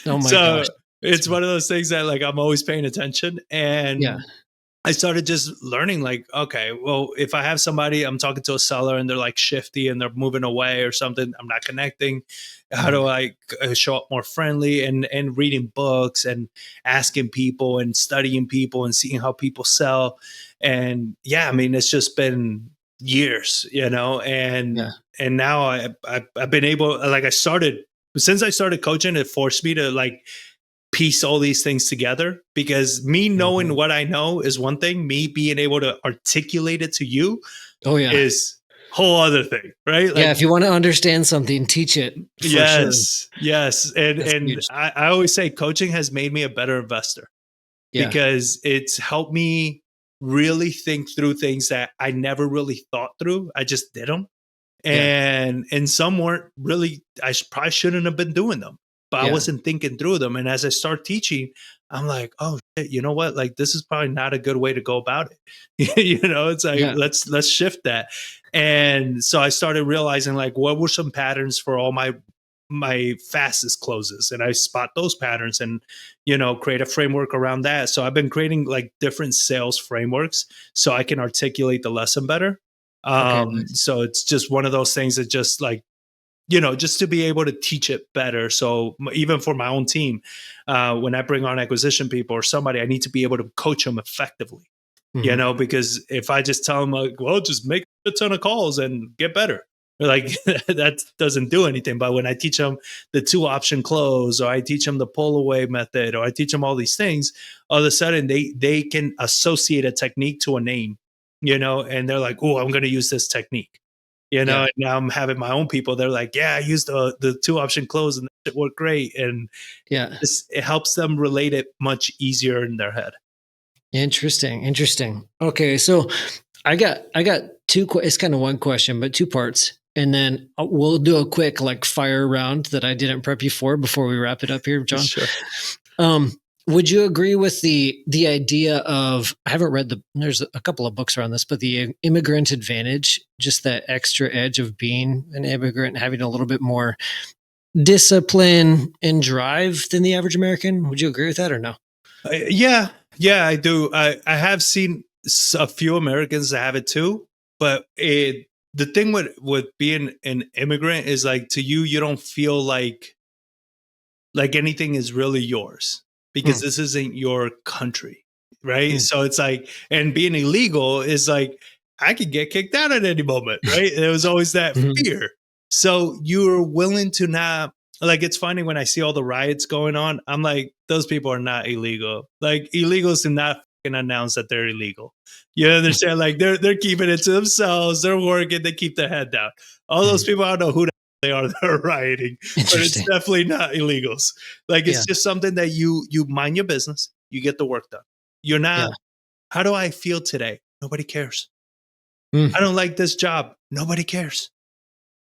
Oh my gosh. It's one of those things that, like, I'm always paying attention. And I started just learning like, okay, well, if I have somebody, I'm talking to a seller and they're like shifty and they're moving away or something, I'm not connecting. How do I show up more friendly, and reading books and asking people and studying people and seeing how people sell. And yeah, I mean, it's just been years, Yeah. and now I've been able, like since I started coaching, it forced me to like piece all these things together, because me knowing what I know is one thing, me being able to articulate it to you Oh yeah. is whole other thing, right? Yeah. Like, If you want to understand something, teach it for sure. yes. And That's huge. I always say coaching has made me a better investor, Yeah. because it's helped me really think through things that I never really thought through. I just did them. Yeah. And some weren't really, probably shouldn't have been doing them, but I Yeah. wasn't thinking through them. And as I start teaching, I'm like, oh shit, you know what? Like, this is probably not a good way to go about it. It's like, Yeah. let's shift that. And so I started realizing like, what were some patterns for all my fastest closes, and I spot those patterns and create a framework around that. So I've been creating like different sales frameworks so I can articulate the lesson better. Okay. Nice. So it's just one of those things that just like, just to be able to teach it better. So even for my own team, when I bring on acquisition people or somebody, I need to be able to coach them effectively, because if I just tell them like, well, just make a ton of calls and get better, like that doesn't do anything. But when I teach them the 2-option close, or I teach them the pull away method, or I teach them all these things, all of a sudden they can associate a technique to a name, and they're like, oh, I'm going to use this technique. Yeah. And now I'm having my own people. They're like, yeah, I used the 2-option close and it worked great. And Yeah. it helps them relate it much easier in their head. Interesting. Okay. So I got two, it's kind of one question, but two parts. And then we'll do a quick like fire round that I didn't prep you for before we wrap it up here, Jon. Sure. Would you agree with the idea of, I haven't read there's a couple of books around this, but the Immigrant Advantage, just that extra edge of being an immigrant, having a little bit more discipline and drive than the average American? Would you agree with that or no? Yeah, I do. I have seen a few Americans that have it too, but the thing with being an immigrant is like, to you don't feel like anything is really yours, because this isn't your country, right? So it's like, and being illegal is like, I could get kicked out at any moment, right? There was always that fear. So you're willing to not, like, it's funny when I see all the riots going on, I'm like, those people are not illegal. Like, illegals do not fucking announce that they're illegal. You understand? Like, they're keeping it to themselves. They're working. They keep their head down. All those people, I don't know who they are that are rioting, but it's definitely not illegals. Like, it's just something that you mind your business. You get the work done. You're not, how do I feel today? Nobody cares. I don't like this job. Nobody cares.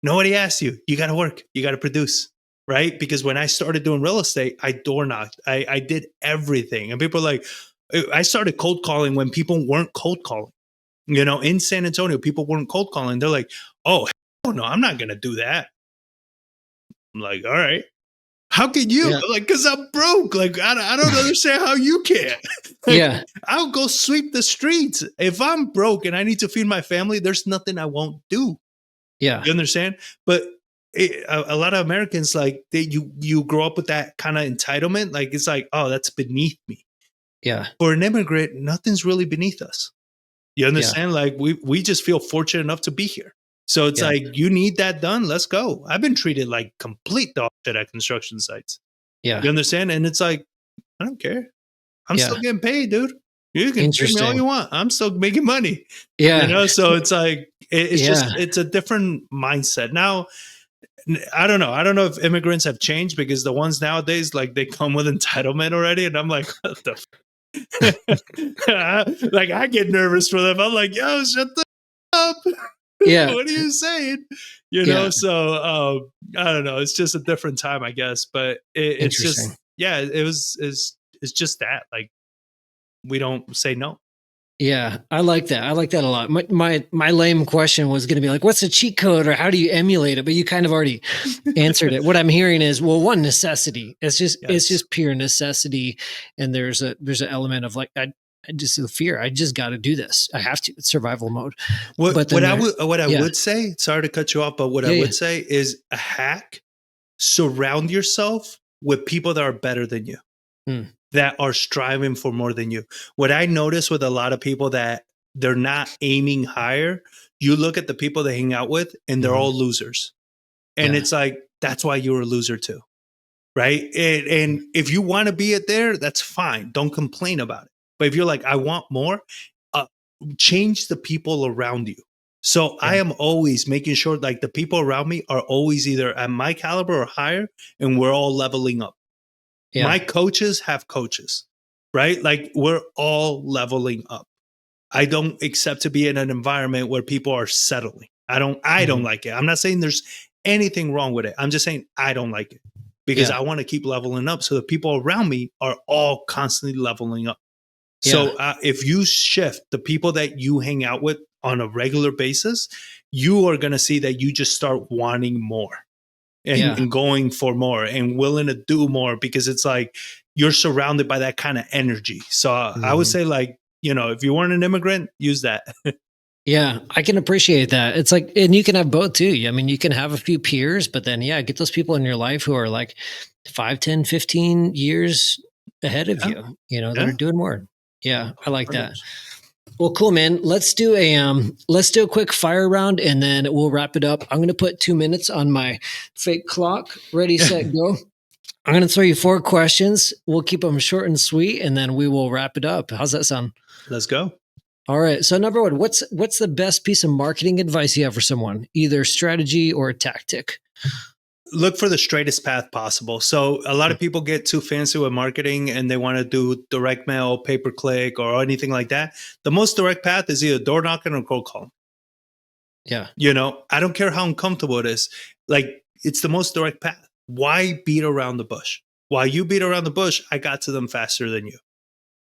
Nobody asks you. You got to work. You got to produce, right? Because when I started doing real estate, I door knocked. I did everything. And people are like, I started cold calling when people weren't cold calling. In San Antonio, people weren't cold calling. They're like, oh, hell no, I'm not going to do that. I'm like, all right. How can you? Yeah. Like, because I'm broke. Like, I don't understand how you can. Like, I'll go sweep the streets. If I'm broke and I need to feed my family, there's nothing I won't do. Yeah. You understand? But a lot of Americans, like, you grow up with that kind of entitlement. Like, it's like, oh, that's beneath me. Yeah. For an immigrant, nothing's really beneath us. You understand? Like, we just feel fortunate enough to be here. So it's like, you need that done. Let's go. I've been treated like complete dog shit at construction sites. Yeah. You understand? And it's like, I don't care. I'm still getting paid, dude. You can treat me all you want. I'm still making money. Yeah. So it's like, it's just, it's a different mindset. Now, I don't know. I don't know if immigrants have changed, because the ones nowadays, like, they come with entitlement already. And I'm like, what the like, I get nervous for them. I'm like, yo, shut the up. Yeah. What are you saying? So I don't know. It's just a different time, I guess. But it's just, it's just that, like, we don't say no. Yeah, I like that. I like that a lot. My lame question was going to be like, what's a cheat code, or how do you emulate it? But you kind of already answered it. What I'm hearing is, well, one, necessity. It's just pure necessity, and there's an element of like, just the fear. I just got to do this. I have to. It's survival mode. What I would say, sorry to cut you off, but what I would say is a hack: surround yourself with people that are better than you, that are striving for more than you. What I notice with a lot of people that they're not aiming higher, you look at the people they hang out with and they're all losers. And it's like, that's why you're a loser too. Right. And if you want to be it there, that's fine. Don't complain about it. But if you're like, I want more, change the people around you. So I am always making sure like the people around me are always either at my caliber or higher, and we're all leveling up. Yeah. My coaches have coaches, right? Like we're all leveling up. I don't accept to be in an environment where people are settling. I don't like it. I'm not saying there's anything wrong with it. I'm just saying I don't like it because I want to keep leveling up. So the people around me are all constantly leveling up. So if you shift the people that you hang out with on a regular basis, you are going to see that you just start wanting more and going for more and willing to do more, because it's like you're surrounded by that kind of energy. So I would say, like, you know, if you weren't an immigrant, use that. Yeah, I can appreciate that. It's like, and you can have both too. I mean, you can have a few peers, but then, get those people in your life who are like 5, 10, 15 years ahead of you, that are doing more. Yeah, I like that. Well, cool, man. Let's do a quick fire round and then we'll wrap it up. I'm going to put 2 minutes on my fake clock. Ready, set, go. I'm going to throw you 4 questions. We'll keep them short and sweet, and then we will wrap it up. How's that sound? Let's go. All right. So number 1, what's the best piece of marketing advice you have for someone, either strategy or tactic? Look for the straightest path possible. So a lot of people get too fancy with marketing and they want to do direct mail, pay-per-click, or anything like that. The most direct path is either door knocking or cold calling. Yeah. I don't care how uncomfortable it is. Like, it's the most direct path. Why beat around the bush? While you beat around the bush, I got to them faster than you.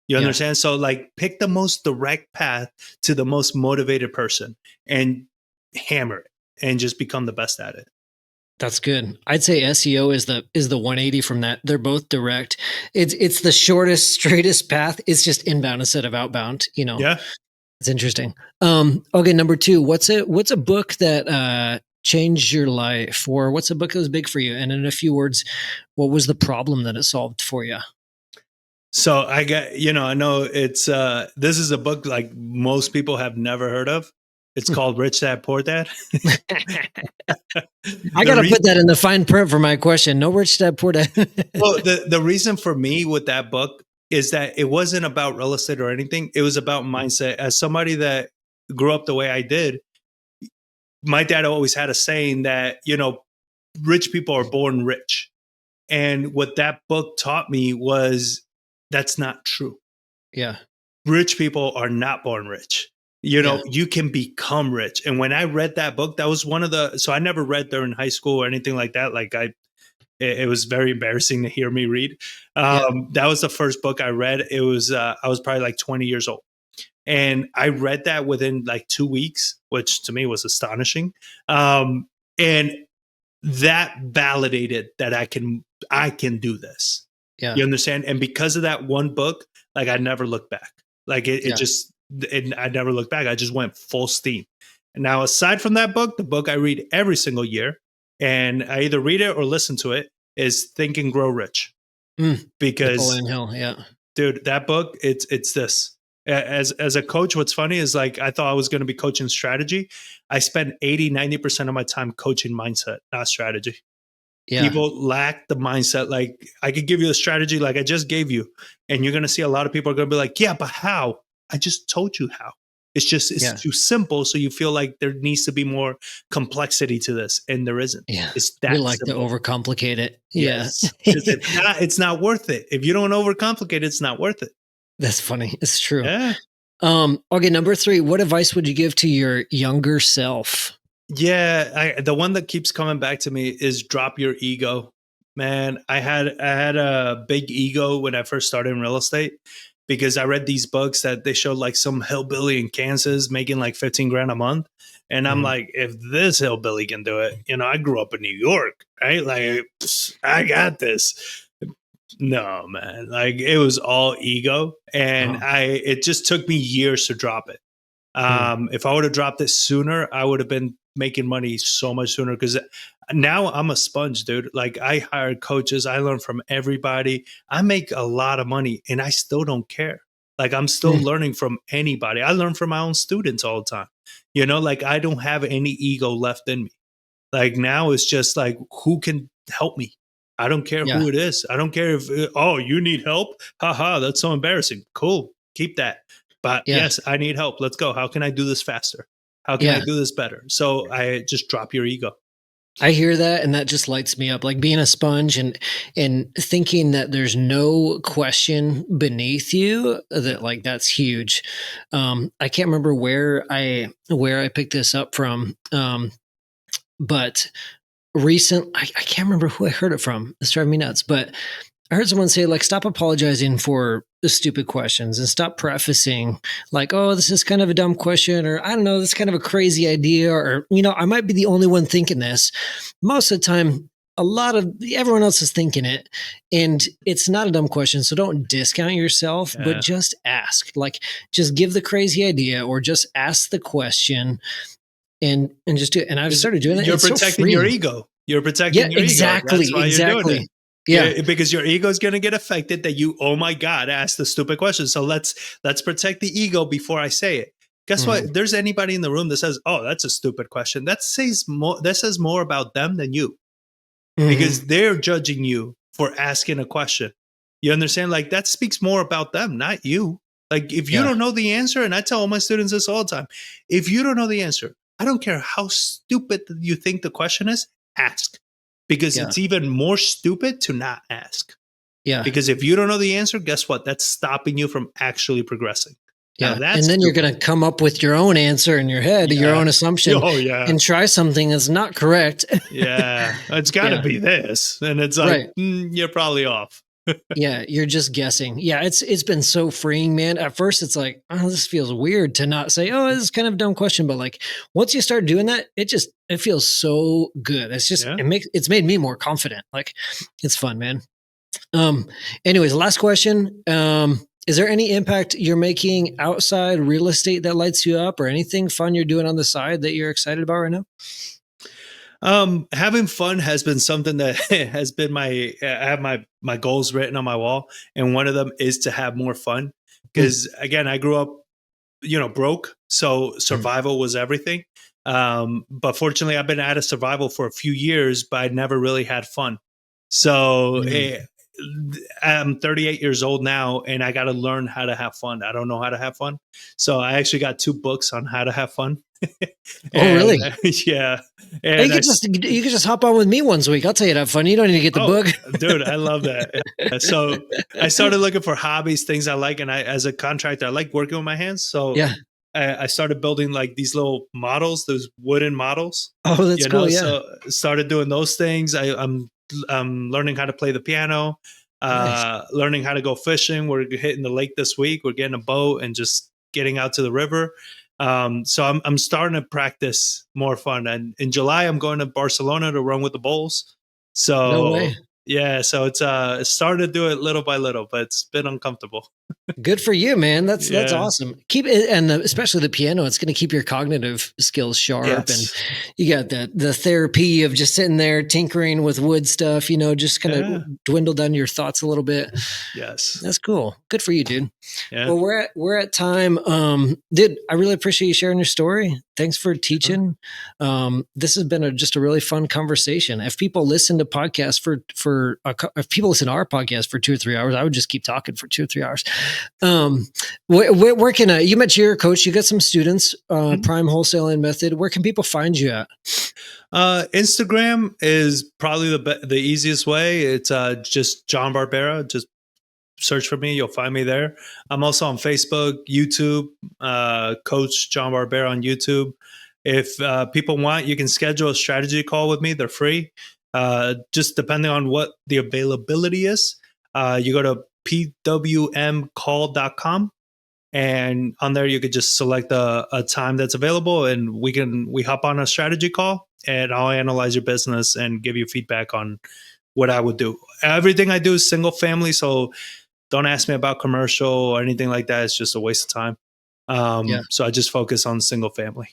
You understand? So like, pick the most direct path to the most motivated person and hammer it and just become the best at it. That's good. I'd say SEO is the 180 from that. They're both direct. It's the shortest, straightest path. It's just inbound instead of outbound. Yeah, it's interesting. Okay, number 2. What's a book that changed your life, or what's a book that was big for you? And in a few words, what was the problem that it solved for you? So I got, I know it's this is a book like most people have never heard of. It's called Rich Dad, Poor Dad. I got to put that in the fine print for my question. No Rich Dad, Poor Dad. Well, the reason for me with that book is that it wasn't about real estate or anything. It was about mindset. As somebody that grew up the way I did, my dad always had a saying that, rich people are born rich. And what that book taught me was that's not true. Yeah. Rich people are not born rich. You can become rich. And when I read that book, that was so I never read during high school or anything like that. Like it was very embarrassing to hear me read. That was the first book I read. It was, I was probably like 20 years old. And I read that within like 2 weeks, which to me was astonishing. And that validated that I can do this. Yeah. You understand? And because of that one book, like I never looked back. Like I never looked back. I just went full steam. And now, aside from that book, the book I read every single year, and I either read it or listen to it, is Think and Grow Rich. Because, dude, that book, it's this. As a coach, what's funny is like, I thought I was going to be coaching strategy. I spent 80-90% of my time coaching mindset, not strategy. Yeah. People lack the mindset. Like, I could give you a strategy like I just gave you, and you're going to see a lot of people are going to be like, yeah, but how? I just told you how. It's too simple. So you feel like there needs to be more complexity to this, and there isn't. Yeah. It's that we like simple. To overcomplicate it. Yes. It's not worth it. If you don't overcomplicate it, it's not worth it. That's funny. It's true. Yeah. Okay. Number 3, what advice would you give to your younger self? Yeah, the one that keeps coming back to me is drop your ego. Man, I had a big ego when I first started in real estate, because I read these books that they showed like some hillbilly in Kansas making like 15 grand a month. And I'm like, if this hillbilly can do it, I grew up in New York, right? Like, I got this. No, man. Like it was all ego. And it just took me years to drop it. If I would have dropped it sooner, I would have been making money so much sooner because now I'm a sponge, dude. Like I hired coaches, I learn from everybody. I make a lot of money and I still don't care. Like I'm still learning from anybody. I learn from my own students all the time. You know, like I don't have any ego left in me. Like now it's just like, who can help me? I don't care Yeah. who it is. I don't care if, oh, you need help. Haha, that's so embarrassing. Cool. Keep that. But yes, I need help. Let's go. How can I do this faster? How can I do this better? So I just drop your ego. I hear that, and that just lights me up. Like being a sponge and thinking that there's no question beneath you. That like that's huge. I can't remember where I picked this up from, but I can't remember who I heard it from. It's driving me nuts. But I heard someone say, like, stop apologizing for the stupid questions and stop prefacing like, oh, this is kind of a dumb question, or I don't know, this is kind of a crazy idea, or, you know, I might be the only one thinking this. Most of the time, everyone else is thinking it, and it's not a dumb question. So don't discount yourself, but just ask. Like, just give the crazy idea or just ask the question and just do it. And I've started doing that. You're protecting your ego. You're protecting your exactly, ego. That's why you're doing it. Yeah, because your ego is going to get affected that you, oh my God, asked the stupid question. So let's protect the ego before I say it. Guess what? If there's anybody in the room that says, oh, that's a stupid question, that says more about them than you, because they're judging you for asking a question. You understand? Like that speaks more about them, not you. Like if you don't know the answer, and I tell all my students this all the time, if you don't know the answer, I don't care how stupid you think the question is, ask. Because it's even more stupid to not ask. Yeah. Because if you don't know the answer, guess what? That's stopping you from actually progressing. Yeah. And then you're going to come up with your own answer in your head, your own assumption, and try something that's not correct. It's got to be this. And it's like, you're probably off. Yeah, you're just guessing. Yeah, it's been so freeing, man. At first, it's like, oh, this feels weird to not say, oh, this is kind of a dumb question. But like, once you start doing that, it feels so good. It's just it's made me more confident. Like, it's fun, man. Anyways, last question. Is there any impact you're making outside real estate that lights you up, or anything fun you're doing on the side that you're excited about right now? Having fun has been something that has been I have my goals written on my wall. And one of them is to have more fun. Because again, I grew up, broke. So survival was everything. But fortunately I've been out of survival for a few years, but I never really had fun. So I'm 38 years old now, and I got to learn how to have fun. I don't know how to have fun. So I actually got 2 books on how to have fun. Really? Yeah. And you could just hop on with me once a week. I'll tell you to have fun. You don't need to get the book. Dude, I love that. So I started looking for hobbies, things I like. And as a contractor, I like working with my hands. So I started building like these little models, those wooden models. Oh, that's cool. Yeah. So started doing those things. I'm learning how to play the piano, learning how to go fishing. We're hitting the lake this week. We're getting a boat and just getting out to the river. So I'm starting to practice more fun. And in July, I'm going to Barcelona to run with the Bulls. So no way. Yeah, so it's started to do it little by little, but it's been uncomfortable. Good for you, man. That's awesome. Keep it, and especially the piano. It's going to keep your cognitive skills sharp, and you got the therapy of just sitting there tinkering with wood stuff. Just kind of dwindle down your thoughts a little bit. Yes, that's cool. Good for you, dude. Yeah. Well, we're at time. Dude, I really appreciate you sharing your story. Thanks for teaching. This has been just a really fun conversation. If people listen to podcasts if people listen to our podcast for 2 or 3 hours, I would just keep talking for 2 or 3 hours. Where can you mentioned you're a coach, you got some students, Prime Wholesaling Method. Where can people find you at? Instagram is probably the easiest way. It's just Jon Barbera. Just search for me. You'll find me there. I'm also on Facebook, YouTube, Coach Jon Barbera on YouTube. If people want, you can schedule a strategy call with me. They're free. Just depending on what the availability is. You go to pwmcall.com, and on there you could just select a time that's available, and we hop on a strategy call, and I'll analyze your business and give you feedback on what I would do. Everything I do is single family, so don't ask me about commercial or anything like that. It's just a waste of time. So I just focus on single family.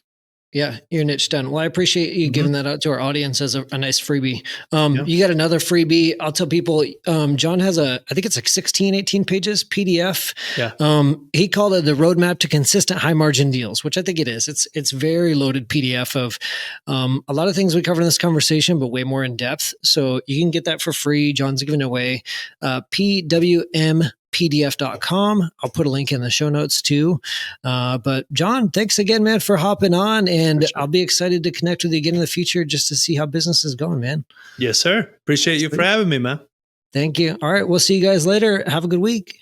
Yeah, your niche done. Well, I appreciate you giving that out to our audience as a nice freebie. You got another freebie. I'll tell people, Jon has I think it's like 16, 18 pages PDF. Yeah. He called it the roadmap to consistent high margin deals, which I think it is. It's very loaded PDF of a lot of things we cover in this conversation, but way more in depth. So you can get that for free. Jon's giving it away. PWMPDF.com. I'll put a link in the show notes too. But Jon, thanks again, man, for hopping on. And I'll be excited to connect with you again in the future just to see how business is going, man. Yes, sir. Appreciate you for having me, man. Thank you. All right. We'll see you guys later. Have a good week.